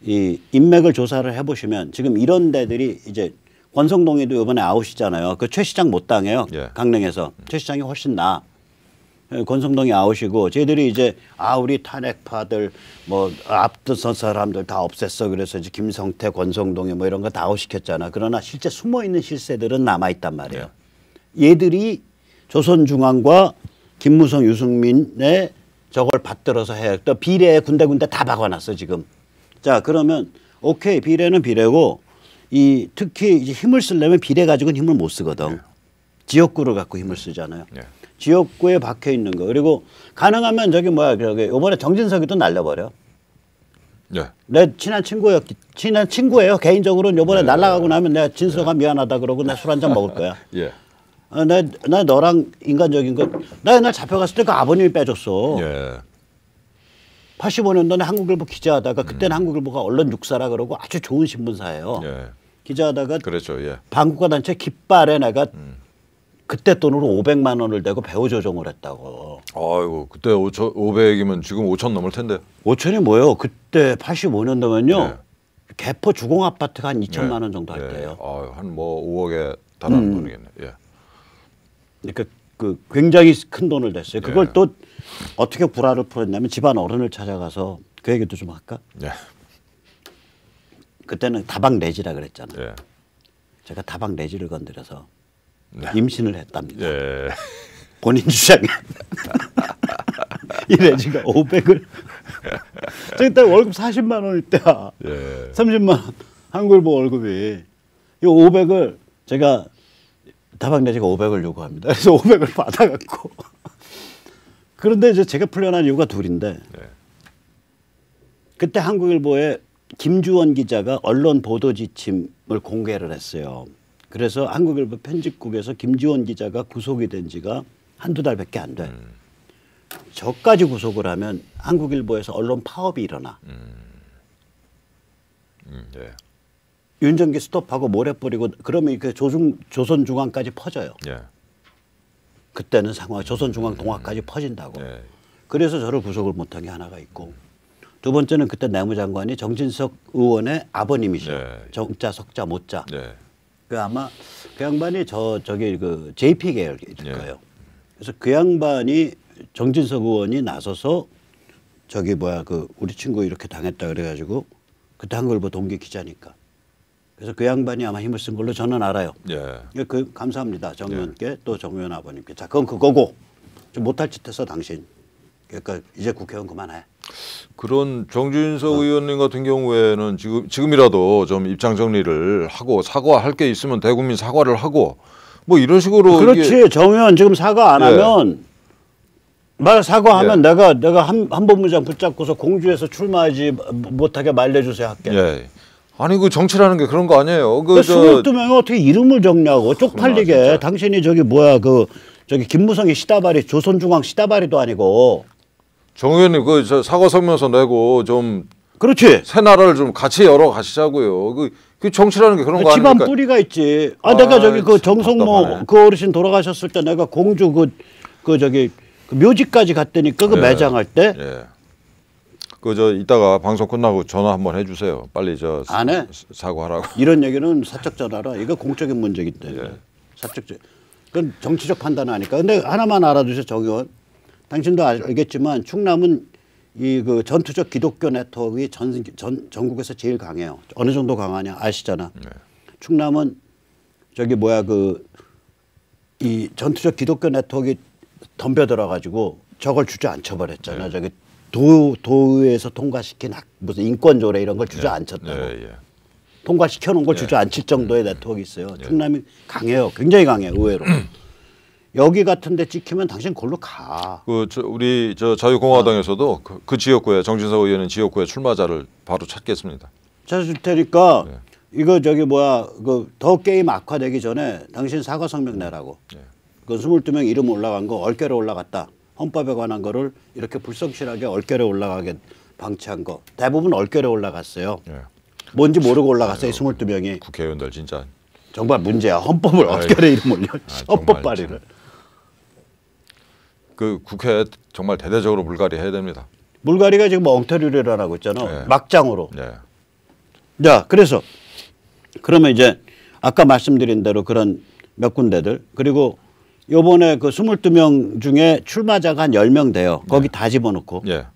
이 인맥을 조사를 해보시면 지금 이런 데들이 이제 권성동이도 이번에 아웃이잖아요. 최 시장 못 당해요. 강릉에서 최 시장이 훨씬 나아. 권성동이 아웃이고 저희들이 이제 우리 탄핵파들 앞선 사람들 다 없앴어. 그래서 이제 김성태, 권성동이 이런 거 다 아웃시켰잖아. 그러나 실제 숨어 있는 실세들은 남아 있단 말이에요. 얘들이 조선중앙과 김무성, 유승민의 저걸 받들어서 해. 또 비례에 군데군데 다 박아놨어 지금. 자 그러면 오케이 비례는 비례고 특히 이제 힘을 쓰려면 비례 가지고는 힘을 못 쓰거든. 지역구를 갖고 힘을 쓰잖아요. 지역구에 박혀 있는 거. 그리고 가능하면 이번에 정진석이도 날려버려. 내 친한 친구예요. 개인적으로는 이번에 날아가고 나면 내가 진석아 미안하다 그러고 나 술 한 잔 먹을 거야. 나 너랑 인간적인 거 나 옛날 잡혀갔을 때 그 아버님이 빼줬어. 예. 85년도에 한국일보 기자하다가 그때는 한국일보가 언론 육사라 그러고 아주 좋은 신문사예요. 예. 기자하다가 그렇죠. 예. 반국가 단체 깃발에 내가 그때 돈으로 500만 원을 대고 배우 조종을 했다고. 아이고 그때 500이면 지금 5천 넘을 텐데. 5천이 뭐예요? 그때 85년도면요. 예. 개포 주공 아파트가 한 2천만 원 정도 할 때요. 한 뭐 5억에 달하는 돈이겠네. 예. 그러니까 그 굉장히 큰 돈을 냈어요. 그걸 또 어떻게 불화를 풀었냐면 집안 어른을 찾아가서 그 얘기도 좀 할까? 예. 그때는 다방 내지라 그랬잖아. 예. 제가 다방 내지를 건드려서 임신을 했답니다. 예. 본인 주장에 이 내지가 500을 저 그때 월급 40만 원일 때야. 예. 30만 원 한국일보 월급이 이 500을 제가 다방 내지가 500을 요구합니다. 그래서 500을 받아갖고 그런데 이제 제가 풀려난 이유가 둘인데 네. 그때 한국일보에 김주원 기자가 언론 보도 지침을 공개를 했어요. 그래서 한국일보 편집국에서 김주원 기자가 구속이 된 지가 한두 달밖에 안 돼. 저까지 구속을 하면 한국일보에서 언론 파업이 일어나. 네. 윤정기 스톱하고 모래 뿌리고 그러면 그 조선중앙까지 퍼져요. 예. 그때는 상황 조선중앙 동아까지 퍼진다고. 예. 그래서 저를 구속을 못한 게 하나가 있고 두 번째는 그때 내무장관이 정진석 의원의 아버님이셔. 예. 정자 석자 모자. 예. 그 아마 그 양반이 저기 그 JP 계열일 거예요. 예. 그래서 그 양반이 정진석 의원이 나서서 저기 뭐야 그 우리 친구 이렇게 당했다 그래가지고 그때 한국일보 동기 기자니까. 그래서 그 양반이 아마 힘을 쓴 걸로 저는 알아요. 예. 그 감사합니다. 정 의원께 예. 또 정 의원 아버님께. 자, 그건 그거고 좀 못할 짓 했어 당신. 그러니까 이제 국회의원 그만해. 그런 정진석 의원님 같은 경우에는 지금이라도 좀 입장 정리를 하고 사과할 게 있으면 대국민 사과를 하고 뭐 이런 식으로. 그렇지. 정 의원 지금 사과 안 하면 말 사과하면 예. 내가 한 본부장 붙잡고서 공주에서 출마하지 못하게 말려주세요 할게. 예. 아니 그 정치라는 게 그런 거 아니에요. 그 22명이 어떻게 이름을 정리하고 쪽팔리게. 당신이 저기 뭐야 그 저기 김무성이 시다바리 조선중앙 시다바리도 아니고. 정 의원님 그 사과 성명서 내고 좀. 그렇지. 새 나라를 좀 같이 열어 가시자고요. 그 정치라는 게 그런 거 아닙니까? 집안 뿌리가 있지. 내가 저기 그 정성모 그 어르신 돌아가셨을 때 내가 공주 그 저기 그 묘지까지 갔다니까 그 예. 매장할 때. 예. 이따가 방송 끝나고 전화 한번 해주세요. 빨리 안 해. 사과하라고. 이런 얘기는 사적 전화라. 이거 공적인 문제이기 때문에. 예. 사적적. 그건 정치적 판단을 하니까. 근데 하나만 알아두세요, 정 의원. 당신도 알겠지만 충남은 이 그 전투적 기독교 네트워크가 전국에서 제일 강해요. 어느 정도 강하냐 아시잖아. 예. 충남은 저기 뭐야 이 전투적 기독교 네트워크가 덤벼들어 가지고 저걸 주저앉혀 버렸잖아. 예. 저기 도의회에서 통과시킨 무슨 인권조례 이런 걸 주저앉혔다고. 예. 통과시켜 놓은 걸 주저앉힐 정도의 네트워크가 있어요. 충남이 강해요. 굉장히 강해요. 의외로. 여기 같은 데 찍히면 당신 골로 가. 우리 자유공화당에서도 그 지역구에 정진석 의원은 지역구에 출마자를 바로 찾겠습니다. 찾을 테니까 이거 저기 뭐야 더 게임 악화되기 전에 당신 사과 성명 내라고. 그 22명 이름 올라간 거 얼결에 올라갔다. 헌법에 관한 거를 이렇게 불성실하게 얼결에 올라가게 방치한 거 대부분 얼결에 올라갔어요. 예. 뭔지 모르고 올라갔어요. 22명이. 국회의원들 진짜. 정말 문제야. 헌법을 얼결에 이름 올려. 헌법 발의를. 그 국회 정말 대대적으로 물갈이 해야 됩니다. 물갈이가 지금 엉터리를 하고 있잖아. 예. 막장으로. 예. 자, 그래서 그러면 이제 아까 말씀드린 대로 그런 몇 군데들 그리고 요번에 그 22명 중에 출마자가 한 10명 돼요. 거기 다 집어넣고. 예.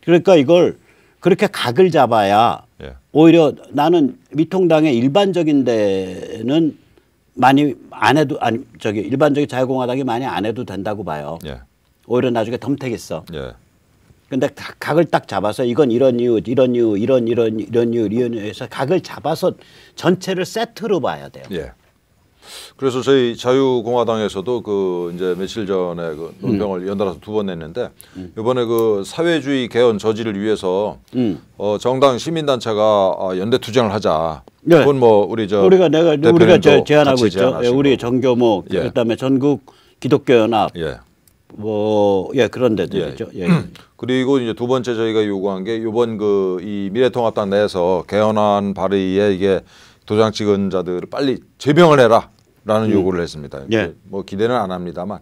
그러니까 이걸 그렇게 각을 잡아야 오히려 나는 미통당의 일반적인 데는 많이 안 해도 일반적인 자유공화당이 많이 안 해도 된다고 봐요. 예. 오히려 나중에 덤택했어. 예. 근데 각을 딱 잡아서 이건 이런 이유 해서 각을 잡아서 전체를 세트로 봐야 돼요. 예. 그래서 저희 자유공화당에서도 그 이제 며칠 전에 그 논평을 연달아서 2번 냈는데 이번에 그 사회주의 개헌 저지를 위해서 정당 시민단체가 연대 투쟁을 하자. 네. 그건 뭐 우리가 제안하고 있죠. 예, 우리 정교목 예. 그다음에 전국 기독교연합 예. 그런 데들이죠. 예. 그리고 이제 두 번째 저희가 요구한 게 이번 그 이 미래통합당 내에서 개헌안 발의에 이게 도장 찍은 자들을 빨리 제명을 해라라는 요구를 했습니다. 예. 뭐 기대는 안 합니다만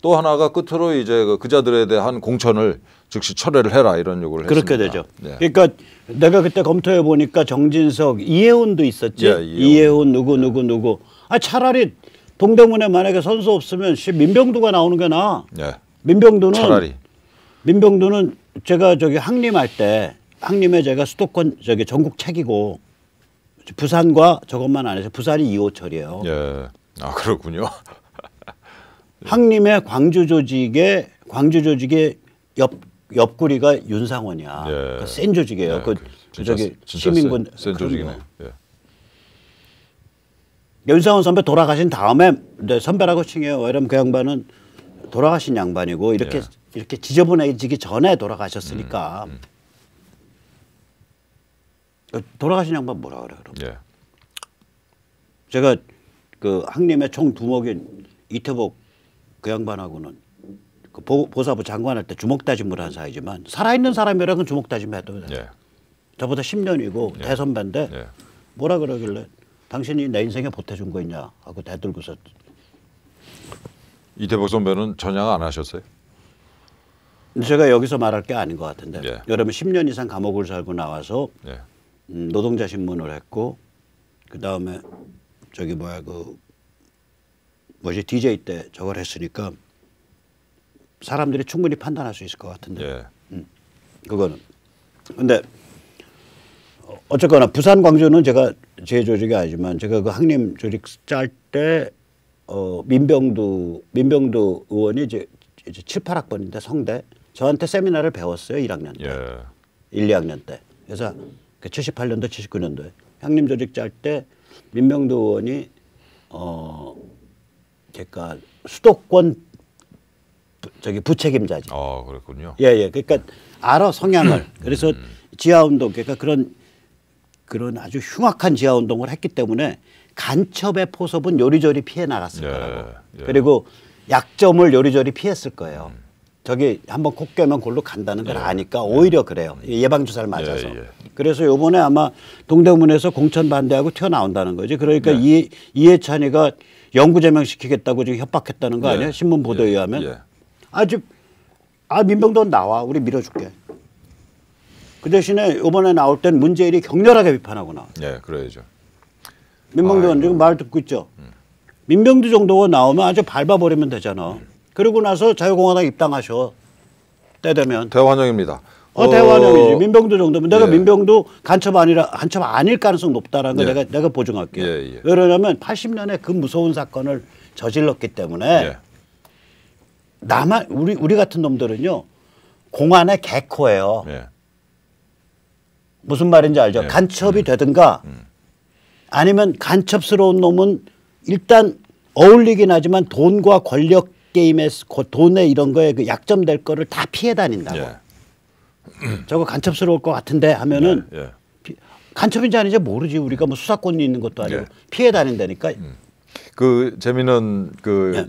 또 하나가 끝으로 이제 그 자들에 대한 공천을 즉시 철회를 해라 이런 요구를 그렇게 했습니다. 되죠. 네. 그러니까 내가 그때 검토해 보니까 정진석, 이해훈도 있었지. 예, 이해훈 누구. 아 차라리 동대문에 만약에 선수 없으면 민병두가 나오는 게 나아. 예. 민병두는 제가 저기 항림할 때 항림에 제가 수도권 저기 전국 책이고 부산과 저것만 안 해서 부산이 이호철이에요. 예. 아 그렇군요. 항림의 광주 조직의 옆구리가 윤상원이야. 예. 그러니까 센 조직이에요. 예. 그 저기 시민군 센 조직이네. 예. 윤상원 선배 돌아가신 다음에 선배라고 칭해요. 왜냐면 그 양반은 돌아가신 양반이고 이렇게 지저분해지기 전에 돌아가셨으니까. 돌아가신 양반 뭐라 그래 그럼? 예. 제가 그 항림의 총 두목인 이태복 그 양반하고는 그 보사부 장관할 때 주먹다짐을 한 사이지만 살아있는 사람이라면 주먹다짐 해도 돼. 예. 저보다 10년이고 대선배인데 뭐라 그러길래 당신이 내 인생에 보태준 거 있냐 하고 대들고서. 이태복 선배는 전향 안 하셨어요? 제가 여기서 말할 게 아닌 것 같은데 여러분 10년 이상 감옥을 살고 나와서 노동자 신문을 했고 그 다음에 저기 DJ 때 저걸 했으니까 사람들이 충분히 판단할 수 있을 것 같은데 그거는. 근데 어쨌거나 부산 광주는 제가 제 조직이 아니지만 제가 그 항림 조직 짤 때 민병두 의원이 이제 7, 8학번인데 성대 저한테 세미나를 배웠어요. 1학년 때. 1, 2학년 때. 그래서 78년도 79년도에 항림 조직 짤 때 민병두 의원이 그러니까 수도권 저기 부책임자지. 아, 그렇군요. 예. 그러니까 알아 성향을. 그래서 지하운동 그러니까 그런 아주 흉악한 지하운동을 했기 때문에 간첩의 포섭은 요리조리 피해 나갔을 거라고. 그리고 약점을 요리조리 피했을 거예요. 저기 한번 코 깨면 골로 간다는 걸 아니까 오히려 그래요. 예방주사를 맞아서. 그래서 요번에 아마 동대문에서 공천 반대하고 튀어나온다는 거지. 그러니까 이해찬이가 영구 제명시키겠다고 지금 협박했다는 거 아니에요? 신문 보도에 의하면. 민병도 나와. 우리 밀어줄게. 그 대신에 이번에 나올 땐 문재인이 격렬하게 비판하고 나와. 그래야죠. 민병도는 지금 말 듣고 있죠. 민병도 정도가 나오면 아주 밟아버리면 되잖아. 그러고 나서 자유공화당 입당하셔. 때 되면. 대환영입니다. 대환영이지. 민병도 정도면 내가 민병도 간첩 아닐 가능성 높다라는 거 내가 보증할게요. 왜냐하면 80년에 그 무서운 사건을 저질렀기 때문에 우리 같은 놈들은요 공안의 개코예요. 무슨 말인지 알죠? 간첩이 되든가 아니면 간첩스러운 놈은 일단 어울리긴 하지만 돈과 권력 게임에 돈에 이런 거에 그 약점될 거를 다 피해 다닌다고. 저거 간첩스러울 것 같은데 하면은 간첩인지 아닌지 모르지. 우리가 뭐 수사권이 있는 것도 아니고 피해 다닌다니까. 그 재미있는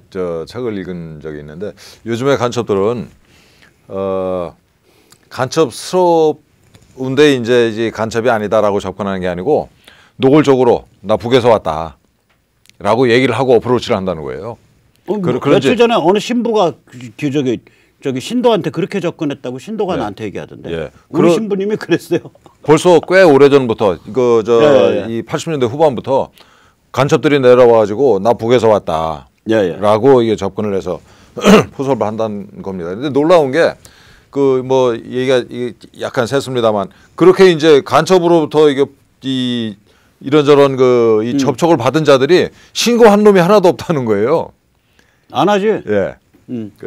저 책을 읽은 적이 있는데 요즘에 간첩들은 간첩스러운데 이제 간첩이 아니다라고 접근하는 게 아니고 노골적으로 나 북에서 왔다라고 얘기를 하고 어프로치를 한다는 거예요. 며칠 전에 어느 신부가 저기 신도한테 그렇게 접근했다고 신도가 나한테 얘기하던데. 우리 신부님이 그랬어요. 벌써 꽤 오래전부터 이 80년대 후반부터 간첩들이 내려와가지고 나 북에서 왔다라고 이게 접근을 해서 포섭을 한다는 겁니다. 근데 놀라운 게 뭐 얘기가 약간 샜습니다만 그렇게 이제 간첩으로부터 이런저런 이 접촉을 받은 자들이 신고한 놈이 하나도 없다는 거예요. 안 하지.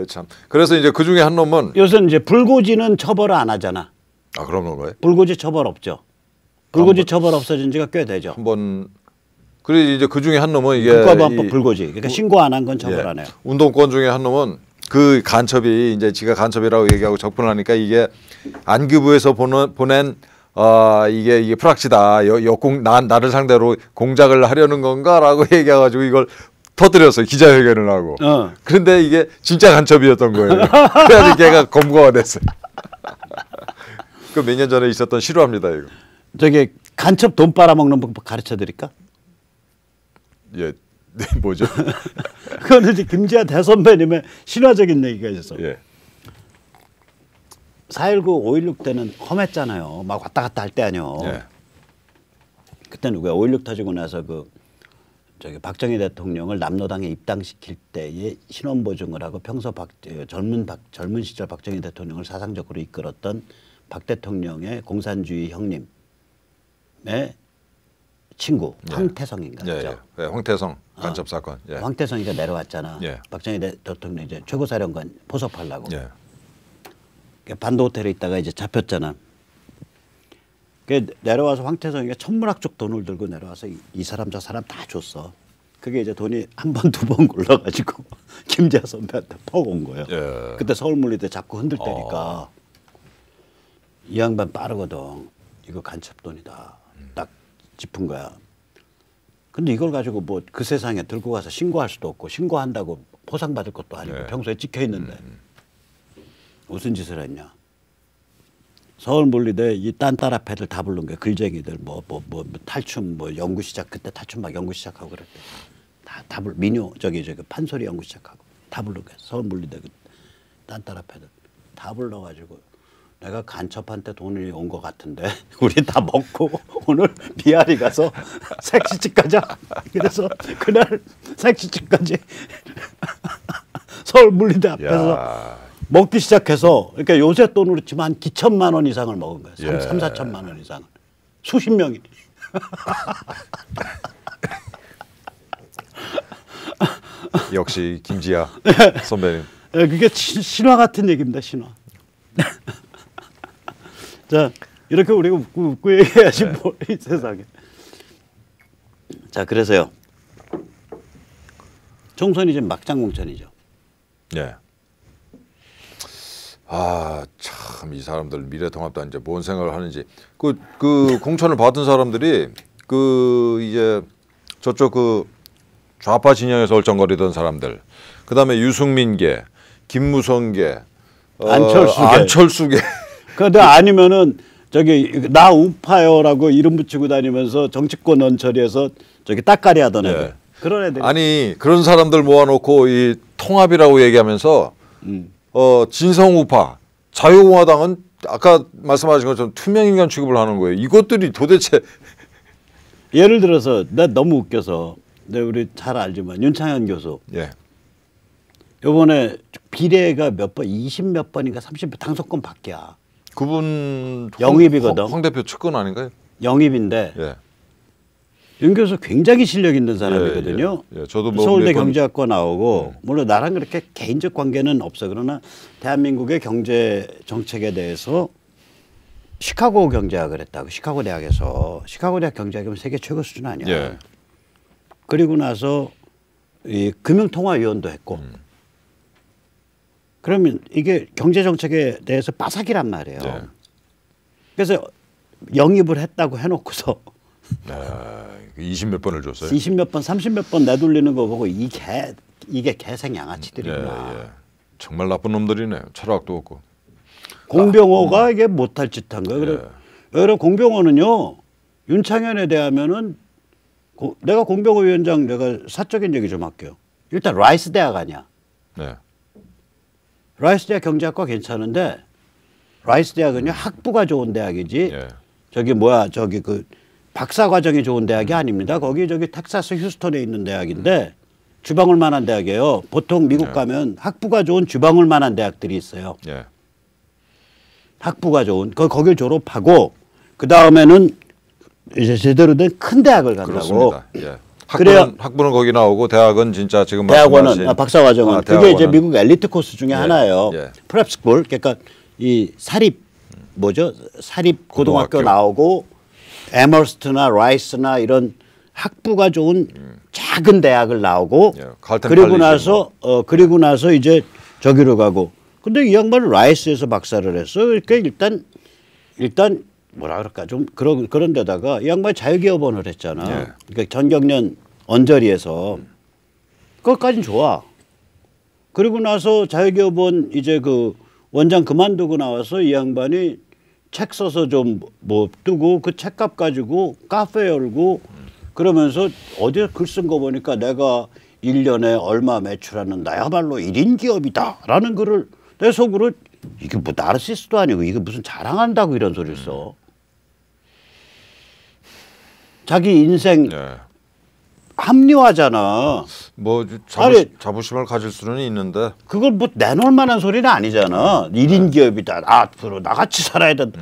참. 그래서 이제 그 중에 한 놈은 요새 이제 불고지는 처벌을 안 하잖아. 그런 건가요? 불고지 처벌 없죠. 불고지 처벌 없어진 지가 꽤 되죠. 한번 그리고 이제 그 중에 한 놈은 이게 국가보안법 불고지. 그러니까 신고 안 한 건 처벌 안 해요. 운동권 중에 한 놈은 그 간첩이 이제 지가 간첩이라고 얘기하고 접근을 하니까 이게 안기부에서 보낸 이게 프락치다. 나를 상대로 공작을 하려는 건가라고 얘기해가지고 이걸 터뜨렸어요. 기자회견을 하고. 그런데 이게 진짜 간첩이었던 거예요. 그래가지고 걔가 검거가 됐어요. 그 몇 년 전에 있었던 실화입니다. 이거. 저기 간첩 돈 빨아먹는 법 가르쳐 드릴까? 예, 네, 뭐죠? 그거는 이제 김지아 대선배님의 신화적인 얘기가 있어서. 예. 4.19, 5.16 때는 험했잖아요. 막 왔다 갔다 할 때 아니요. 예. 그때는 왜 5.16 터지고 나서 저기 박정희 대통령을 남로당에 입당시킬 때에 신원 보증을 하고 평소 젊은 시절 박정희 대통령을 사상적으로 이끌었던 박 대통령의 공산주의 형님의 친구 황태성인가 그죠? 예. 황태성 간첩 사건. 예. 황태성이가 내려왔잖아. 예. 박정희 대통령 이제 최고사령관 포섭하려고. 예. 반도 호텔에 있다가 이제 잡혔잖아. 내려와서 황태성이가 천문학적 돈을 들고 내려와서 이 사람 저 사람 다 줬어. 그게 이제 돈이 한 번 두 번 굴러가지고 김지아 선배한테 퍽 온 거예요. 예. 그때 서울물리대 잡고 흔들 때니까 이 양반 빠르거든. 이거 간첩 돈이다. 딱 짚은 거야. 근데 이걸 가지고 뭐 그 세상에 들고 가서 신고할 수도 없고 신고한다고 보상받을 것도 아니고 예. 평소에 찍혀 있는데 무슨 짓을 했냐. 서울물리대 이 딴따라패들 다 부른 거야. 글쟁이들 뭐 탈춤 뭐 연구 시작 그때 탈춤 막 연구 시작하고 그랬대. 다 민요 저기 판소리 연구 시작하고 다 부른 거야. 서울물리대 그 딴따라패들 다 불러가지고 내가 간첩한테 돈이 온 것 같은데 우리 다 먹고 오늘 비아리 가서 색시집 가자. 그래서 그날 색시집까지 서울물리대 앞에서 야. 먹기 시작해서 그러니까 요새 돈으로 치면 한 기천만 원 이상을 먹은 거예요. 예. 3, 4천만 원 이상을. 수십 명이. 역시 김지아 선배님. 네, 그게 신화 같은 얘기입니다. 신화. 자 이렇게 우리가 웃고 얘기해야지 네. 뭐 이 세상에. 자 그래서요. 총선이 지금 막장공천이죠. 네. 아, 참 이 사람들 미래통합당 이제 뭔 생각을 하는지 그 공천을 받은 사람들이 이제 저쪽 좌파 진영에서 얼쩡거리던 사람들 그다음에 유승민계, 김무성계, 안철수계. 그런데 아니면은 저기 나 우파요라고 이름 붙이고 다니면서 정치권 언처리에서 저기 따까리 하던 애들. 네. 그런 애들. 아니 그런 사람들 모아놓고 이 통합이라고 얘기하면서 진성 우파, 자유공화당은 아까 말씀하신 것처럼 투명인간 취급을 하는 거예요. 이것들이 도대체 예를 들어서 나 너무 웃겨서 우리 잘 알지만 윤창현 교수. 예. 이번에 비례가 몇 번, 20몇 번인가 30몇 당선권 밖이야. 그분 영입이거든. 황 대표 측근 아닌가요? 영입인데 예. 윤 교수 굉장히 실력 있는 사람이거든요. 예. 저도 뭐 서울대 경제학과 나오고 물론 나랑 그렇게 개인적 관계는 없어. 그러나 대한민국의 경제 정책에 대해서 시카고 경제학을 했다고. 시카고 대학에서. 시카고 대학 경제학이면 세계 최고 수준 아니야. 예. 그리고 나서 이 금융통화위원도 했고 그러면 이게 경제정책에 대해서 빠삭이란 말이에요. 네. 그래서 영입을 했다고 해놓고서 20몇 번을 줬어요? 20몇 번, 30몇 번 내돌리는 거 보고 이게 개생 양아치들이구나. 예. 정말 나쁜 놈들이네요. 철학도 없고. 공병호가 이게 못할 짓 한 거예요. 그래 공병호는요. 윤창현에 대하면은 내가 공병호 위원장 내가 사적인 얘기 좀 할게요. 일단 라이스 대학 아니야. 네. 라이스 대학 경제학과 괜찮은데 라이스 대학은요 학부가 좋은 대학이지. 예. 저기 박사 과정이 좋은 대학이 아닙니다. 거기 텍사스 휴스턴에 있는 대학인데 주방울 만한 대학이에요. 보통 미국 가면 학부가 좋은 주방울 만한 대학들이 있어요. 예. 학부가 좋은 거길 졸업하고 그 다음에는 이제 제대로 된 큰 대학을 간다고. 그렇습니다. 예. 학부는 거기 나오고 대학은 진짜 지금 대학원은 박사 과정은 그게 이제 미국 엘리트 코스 중에 하나예요. 프랩스쿨 그러니까 이 사립 사립 고등학교 나오고 에머스트나 라이스나 이런 학부가 좋은 작은 대학을 나오고 예, 그리고 나서 이제 저기로 가고. 근데 이 양반은 라이스에서 박사를 했어. 그러니까 일단 뭐라 그럴까 좀 그런 데다가 이 양반이 자유기업원을 했잖아. 예. 그러니까 전경련 언저리에서 그것까진 좋아. 그리고 나서 자유기업원 이제 그 원장 그만두고 나와서 이 양반이 책 써서 좀 뭐 뜨고 그 책값 가지고 카페 열고 그러면서 어디서 글 쓴 거 보니까 내가 1년에 얼마 매출하는 나야말로 1인 기업이다라는 글을 내 속으로 이게 뭐 나르시스도 아니고 이게 무슨 자랑한다고 이런 소리를 써. 자기 인생 합리화잖아. 뭐 자부심을 가질 수는 있는데 그걸 뭐 내놓을 만한 소리는 아니잖아. 1인 기업이다. 앞으로 나같이 살아야 된다.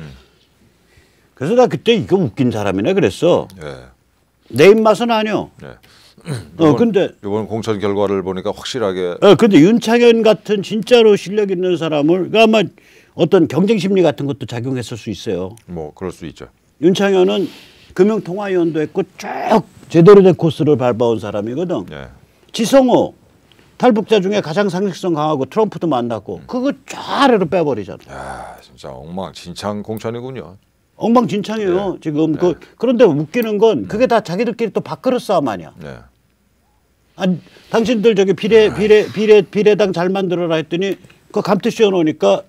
그래서 나 그때 이거 웃긴 사람이네 그랬어. 내 입맛은 아니요. 근데 이번 공천 결과를 보니까 확실하게. 근데 윤창현 같은 진짜로 실력 있는 사람을 그러니까 아마 어떤 경쟁 심리 같은 것도 작용했을 수 있어요. 뭐 그럴 수 있죠. 윤창현은 금융통화위원도 했고 쭉 제대로 된 코스를 밟아온 사람이거든. 지성호 탈북자 중에 가장 상식성 강하고 트럼프도 만났고 그거 쫙 빼버리잖아. 야, 진짜 엉망진창 공천이군요. 엉망진창이에요. 지금 그런데 웃기는 건 그게 다 자기들끼리 또 밥그릇 싸움 아니야. 아니, 당신들 저기 비례당 잘 만들어라 했더니 그 감투 씌워놓으니까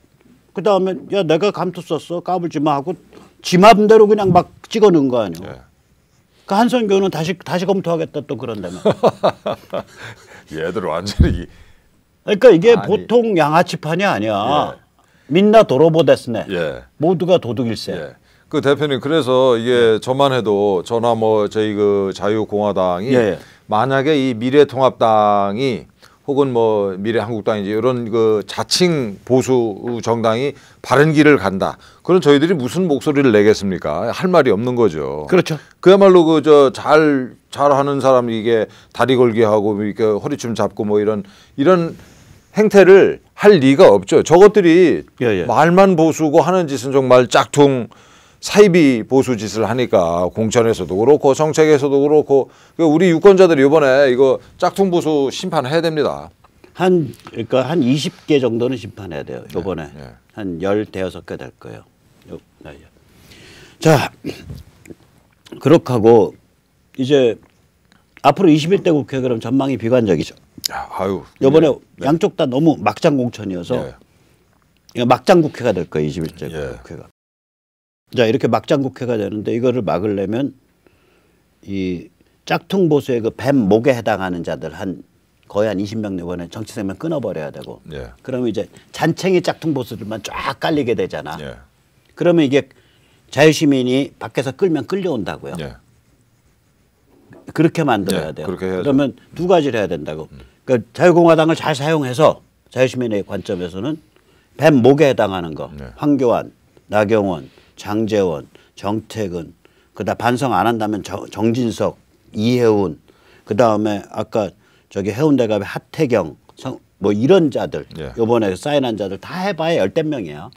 그 다음에 야 내가 감투 썼어 까불지 마 하고 지 맘대로 그냥 막 찍어넣은 거 아니야. 그 한선교는 다시 검토하겠다 또 그런다며. 얘들 완전히. 그러니까 이게 보통 양아치판이 아니야. 민나 도로보데스네. 모두가 도둑일세. 그 대표님 그래서 이게 저만 해도 저나 뭐 저희 그 자유공화당이 만약에 이 미래통합당이 혹은 뭐 미래한국당인지 이런 그 자칭 보수 정당이 바른 길을 간다. 그럼 저희들이 무슨 목소리를 내겠습니까? 할 말이 없는 거죠. 그렇죠. 그야말로 그 저 잘하는 사람이 이게 다리 걸게 하고 이렇게 허리춤 잡고 뭐 이런 행태를 할 리가 없죠. 저것들이 말만 보수고 하는 짓은 정말 짝퉁 사이비 보수 짓을 하니까 공천에서도 그렇고 정책에서도 그렇고 우리 유권자들이 이번에 이거 짝퉁 보수 심판해야 됩니다. 그러니까 한 20개 정도는 심판해야 돼요. 이번에 한 15개 될 거예요. 자, 그렇게 하고 이제 앞으로 21대 국회 그럼 전망이 비관적이죠. 이번에 양쪽 다 너무 막장 공천이어서 막장 국회가 될 거예요. 21대 국회가. 자, 이렇게 막장 국회가 되는데 이거를 막으려면 이 짝퉁 보수의 그 뱀 목에 해당하는 자들 거의 한 20명 이번에 정치 생명 끊어버려야 되고 그러면 이제 잔챙이 짝퉁 보수들만 쫙 깔리게 되잖아. 그러면 이게 자유시민이 밖에서 끌면 끌려온다고요. 그렇게 만들어야 돼요. 그러면 두 가지를 해야 된다고. 그러니까 자유공화당을 잘 사용해서 자유시민의 관점에서는 뱀 목에 해당하는 거. 황교안, 나경원, 장제원, 정태근, 그다음 반성 안 한다면 정진석, 이해운, 그다음에 아까 저기 해운대갑의 하태경, 뭐 이런 자들 이번에 사인한 자들 다 해봐야 10대 명이야.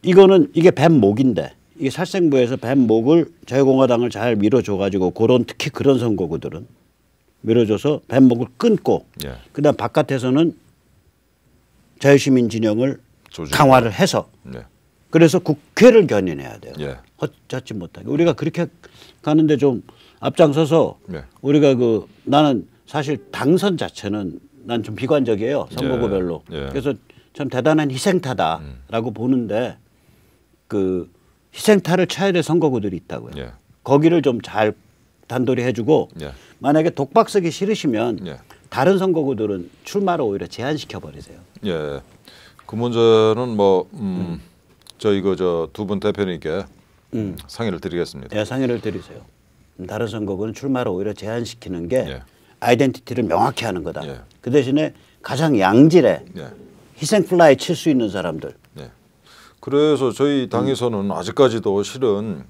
이거는 이게 뱀 목인데 이게 살생부에서 뱀 목을 자유공화당을 잘 밀어줘가지고 특히 그런 선거구들은 밀어줘서 뱀 목을 끊고 그다음 바깥에서는 자유시민 진영을 강화를 해서 그래서 국회를 견인해야 돼요. 헛잡지 못하게. 우리가 그렇게 가는데 좀 앞장서서 우리가 나는 사실 당선 자체는 난 좀 비관적이에요. 선거구별로. 그래서 참 대단한 희생타다라고 보는데 그 희생타를 쳐야 될 선거구들이 있다고요. 거기를 좀 잘 단도리 해주고 만약에 독박 쓰기 싫으시면 다른 선거구들은 출마를 오히려 제한시켜 버리세요. 그 문제는 뭐 저희 두 분 대표님께 상의를 드리겠습니다. 상의를 드리세요. 다른 선거구는 출마를 오히려 제한시키는 게 아이덴티티를 명확히 하는 거다. 그 대신에 가장 양질의 희생 플라이 칠 수 있는 사람들. 그래서 저희 당에서는 아직까지도 실은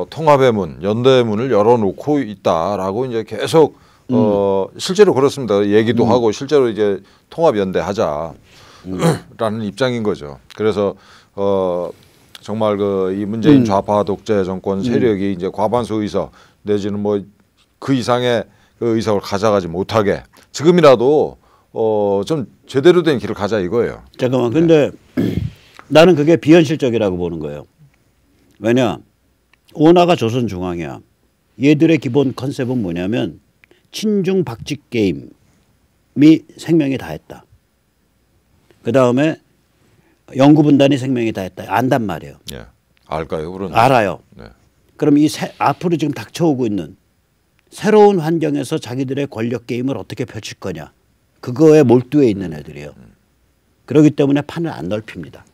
통합의 문, 연대의 문을 열어놓고 있다라고 이제 계속 실제로 그렇습니다. 얘기도 하고 실제로 이제 통합 연대하자. 라는 입장인 거죠. 그래서 정말 이 문재인 좌파 독재 정권 세력이 이제 과반수 의석 내지는 뭐 그 이상의 그 의석을 가져가지 못하게 지금이라도 좀 제대로 된 길을 가자 이거예요. 잠깐만. 근데 나는 그게 비현실적이라고 보는 거예요. 왜냐? 오나가 조선중앙이야. 얘들의 기본 컨셉은 뭐냐면 친중 박직 게임이 생명이 다했다. 그 다음에 영구분단이 생명이 다했다. 안단 말이에요. 예. 알까요? 그런 알아요. 네. 그럼 이 앞으로 지금 닥쳐오고 있는 새로운 환경에서 자기들의 권력 게임을 어떻게 펼칠 거냐. 그거에 몰두해 있는 애들이에요. 그렇기 때문에 판을 안 넓힙니다.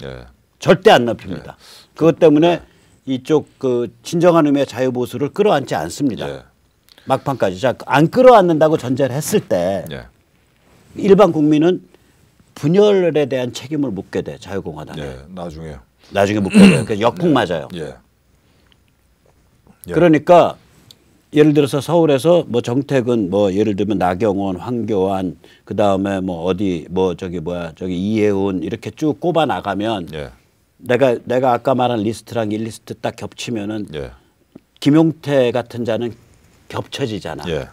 예. 절대 안 넓힙니다. 예. 그것 때문에 이쪽 그 진정한 의미의 자유보수를 끌어안지 않습니다. 예. 막판까지. 자, 안 끌어안는다고 전제를 했을 때 예. 일반 국민은 분열에 대한 책임을 묻게 돼. 자유공화당에. 예. 나중에 묻게 돼요. 그러니까 역풍 맞아요. 예. 예. 그러니까 예를 들어서 서울에서 뭐 정택은 뭐 예를 들면 나경원, 황교안 그다음에 뭐 어디 뭐 저기 이혜훈 이렇게 쭉 꼽아 나가면 예. 내가 아까 말한 리스트랑 이 리스트 딱 겹치면은 예. 김용태 같은 자는 겹쳐지잖아. 예.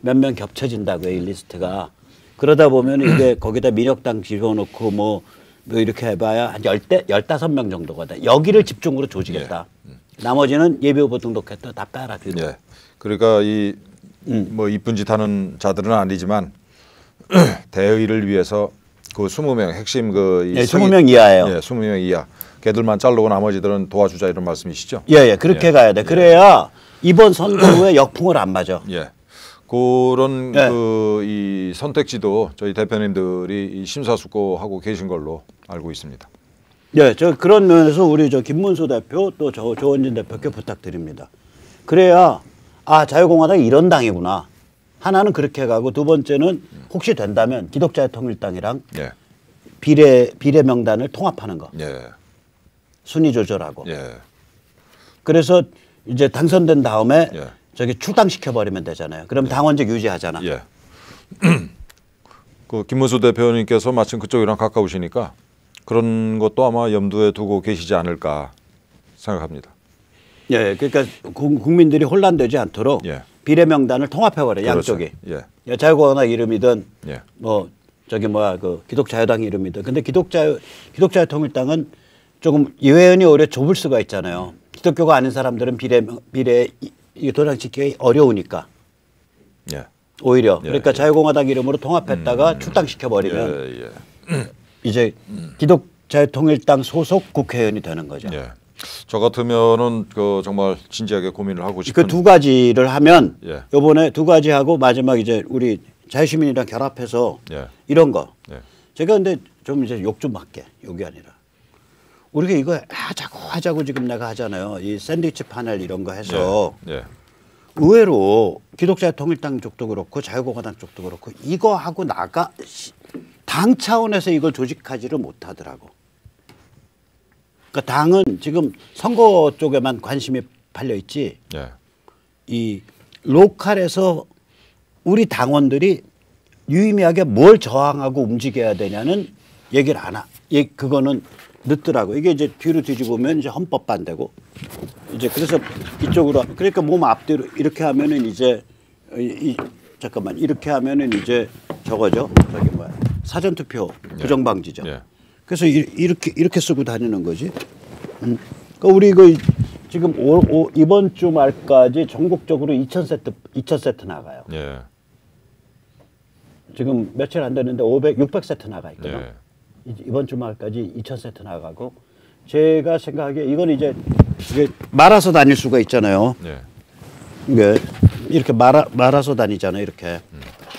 몇 명 겹쳐진다고요, 이 리스트가. 그러다 보면 이게 거기다 민혁당 집어넣고 뭐 이렇게 해봐야 한 15명 정도가 돼. 여기를 집중으로 조지겠다. 예. 나머지는 예비후보 등록했다 다 빼라. 뒤로. 예. 그러니까 이 뭐 이쁜 짓 하는 자들은 아니지만 대의를 위해서 그 20명 핵심 예, 20명 이하예요. 예, 20명 이하. 걔들만 자르고 나머지들은 도와주자 이런 말씀이시죠? 예, 그렇게 가야 돼. 그래야 이번 선거 후에 역풍을 안 맞아. 예. 그런 이 선택지도 저희 대표님들이 심사숙고하고 계신 걸로 알고 있습니다. 예, 저 그런 면에서 우리 김문수 대표 또 조원진 대표께 부탁드립니다. 그래야 자유공화당이 이런 당이구나. 하나는 그렇게 가고 두 번째는 혹시 된다면 기독자유통일당이랑 예. 비례 명단을 통합하는 거. 예. 순위 조절하고. 예. 그래서 이제 당선된 다음에 예. 저기 출당시켜 버리면 되잖아요. 그럼 당원직 유지하잖아. 예. 그 김문수 대표님께서 마침 그쪽이랑 가까우시니까 그런 것도 아마 염두에 두고 계시지 않을까 생각합니다. 예, 그러니까 국민들이 혼란되지 않도록 예. 비례 명단을 통합해버려. 그렇죠. 양쪽이. 예. 자유공화당 이름이든 예. 뭐 그 기독자유당 이름이든. 근데 기독자유통일당은 조금 유해은이 오히려 좁을 수가 있잖아요. 기독교가 아닌 사람들은 비례 도장 찍기 어려우니까. 예. 오히려. 그러니까 자유공화당 이름으로 통합했다가 출당시켜버리면 이제 기독자유통일당 소속 국회의원이 되는 거죠. 예. 저 같으면은 정말 진지하게 고민을 하고 싶은. 그 두 가지를 하면 예. 이번에 두 가지 하고 마지막 이제 우리 자유시민이랑 결합해서 예. 이런 거. 예. 제가 근데 좀 이제 욕 좀 할게. 욕이 아니라. 우리가 이거 하자고 지금 내가 하잖아요. 이 샌드위치 파넬 이런 거 해서 예. 의외로 기독자유통일당 쪽도 그렇고 자유공화당 쪽도 그렇고 이거 하고 당 차원에서 이걸 조직하지를 못하더라고. 그러니까 당은 지금 선거 쪽에만 관심이 팔려 있지. 예. 이 로컬에서 우리 당원들이 유의미하게 뭘 저항하고 움직여야 되냐는 얘기를 안 하. 그거는 늦더라고. 이게 이제 뒤로 뒤집으면 이제 헌법 반대고 이제 그래서 이쪽으로 그러니까 몸 앞뒤로 이렇게 하면은 이제 잠깐만 이렇게 하면은 이제 저거죠. 저기 뭐야 사전 투표 부정 방지죠. 예. 그래서 이렇게 쓰고 다니는 거지. 그러니까 우리 이거 지금 이번 주 말까지 전국적으로 2,000세트 나가요. 예. 지금 며칠 안 됐는데 600세트 나가 있거든. 예. 이번 주 말까지 2,000세트 나가고 제가 생각하기에 이건 이제 말아서 다닐 수가 있잖아요. 예. 이게 이렇게 말아서 다니잖아요. 이렇게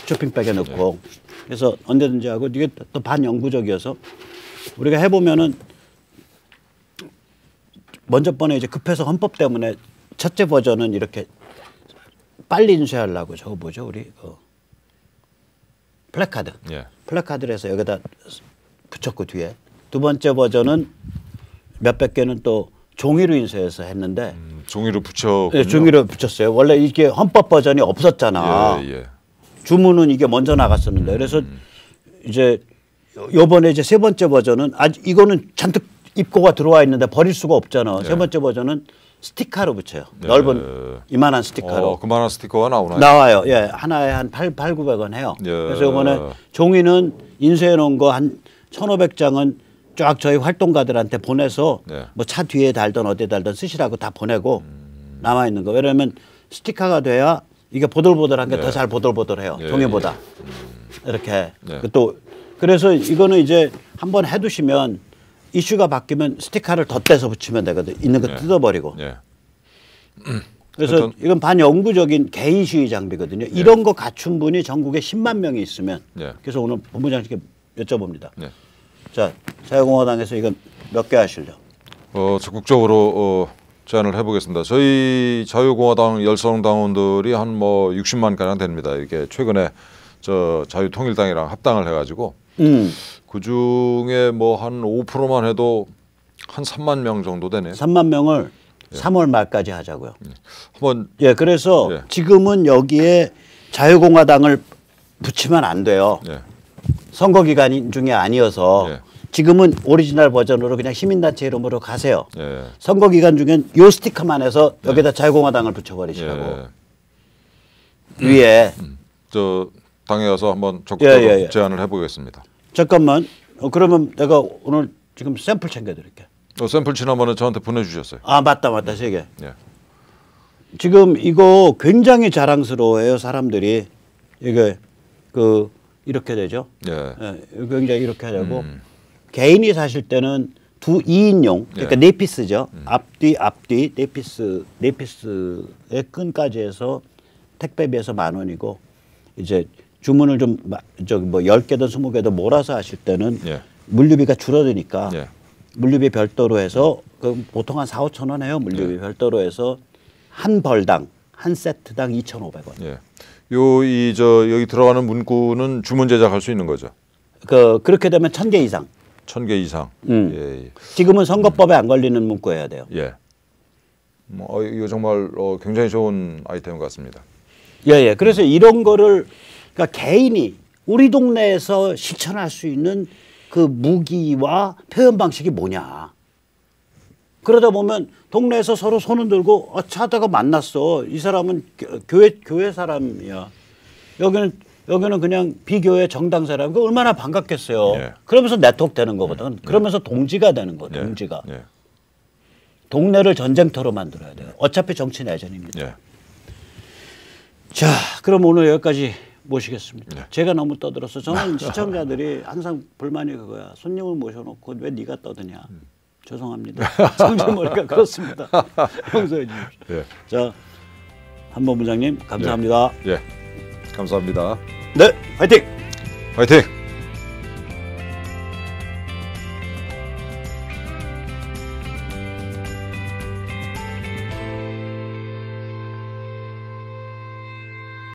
쇼핑백에 넣고 그래서 언제든지 하고 이게 또 반영구적이어서 우리가 해보면은 먼저 번에 이제 급해서 헌법 때문에 첫째 버전은 이렇게 빨리 인쇄하려고 저거 뭐죠 우리 플래카드. 예. 플래카드를 해서 여기다 붙였고 뒤에 두 번째 버전은 몇백 개는 또 종이로 인쇄해서 했는데 종이로 붙여. 네, 종이로 붙였어요. 원래 이게 헌법 버전이 없었잖아. 예. 주문은 이게 먼저 나갔었는데 그래서 이제 요번에 이제 세 번째 버전은 아직 이거는 잔뜩 입고가 들어와 있는데 버릴 수가 없잖아. 세 번째 버전은 스티커로 붙여요. 넓은 이만한 스티커로. 그만한 스티커가 나오나요? 나와요. 예, 하나에 한 8,900원 해요. 그래서 이번에 종이는 인쇄해 놓은 거 한 1,500장은 쫙 저희 활동가들한테 보내서 뭐 차 뒤에 달던 어디에 달던 쓰시라고 다 보내고 남아 있는 거. 왜냐면 스티커가 돼야 이게 보들보들한 게 더 잘 보들보들해요. 종이보다. 이렇게 또 그래서 이거는 이제 한번 해두시면 이슈가 바뀌면 스티커를 덧대서 붙이면 되거든. 있는 거 뜯어버리고. 그래서 이건 반영구적인 개인 시위 장비거든요. 이런 거 갖춘 분이 전국에 10만 명이 있으면 그래서 오늘 본부장님께 여쭤봅니다. 자, 자유공화당에서 이건 몇 개 하실려? 적극적으로 제안을 해보겠습니다. 저희 자유공화당 열성당원들이 한 뭐 60만 가량 됩니다. 이게 최근에 저 자유통일당이랑 합당을 해가지고 그 중에 뭐 한 5%만 해도 한 3만 명 정도 되네요. 3만 명을 3월 말까지 하자고요. 한번 그래서 지금은 여기에 자유공화당을 붙이면 안 돼요. 선거 기간 중에 아니어서 지금은 오리지널 버전으로 그냥 시민단체 이름으로 가세요. 선거 기간 중엔 요 스티커만 해서 여기다 자유공화당을 붙여버리시라고. 위에. 저 당에 가서 한번 적극적으로 제안을 해보겠습니다. 잠깐만. 그러면 내가 오늘 지금 샘플 챙겨드릴게. 샘플 지난번에 저한테 보내주셨어요. 아 맞다 3개. 지금 이거 굉장히 자랑스러워해요 사람들이. 이게 이렇게 되죠. 굉장히 이렇게 하려고 개인이 사실 때는 2인용 그러니까 4피스죠. 앞뒤 4피스의 끈까지 해서 택배비에서 10,000원이고 이제 주문을 좀 뭐 10개든 20개든 몰아서 하실 때는 물류비가 줄어드니까 물류비 별도로 해서 보통 한 4,000~5,000원 해요. 물류비 별도로 해서 한 벌당 한 세트당 2,500원. 여기 들어가는 문구는 주문 제작할 수 있는 거죠. 그렇게 되면 1,000개 이상. 1,000개 이상. 지금은 선거법에 안 걸리는 문구 해야 돼요. 이거 정말 굉장히 좋은 아이템 같습니다. 그래서 이런 거를 그러니까 개인이 우리 동네에서 실천할 수 있는 그 무기와 표현 방식이 뭐냐. 그러다 보면 동네에서 서로 손을 들고 차다가 만났어. 이 사람은 교회 사람이야. 여기는 그냥 비교회 정당 사람. 그 얼마나 반갑겠어요. 그러면서 네트워크 되는 거거든. 그러면서 동지가 되는 거. 동지가. 동네를 전쟁터로 만들어야 돼요. 어차피 정치 내전입니다. 자, 그럼 오늘 여기까지 모시겠습니다. 제가 너무 떠들어서 저는 시청자들이 항상 불만이 그거야. 손님을 모셔놓고 왜 네가 떠드냐. 죄송합니다. 정치머리가 그렇습니다. 용서해 주십시오. 자, 한본부장님 감사합니다. 감사합니다. 네, 화이팅! 화이팅!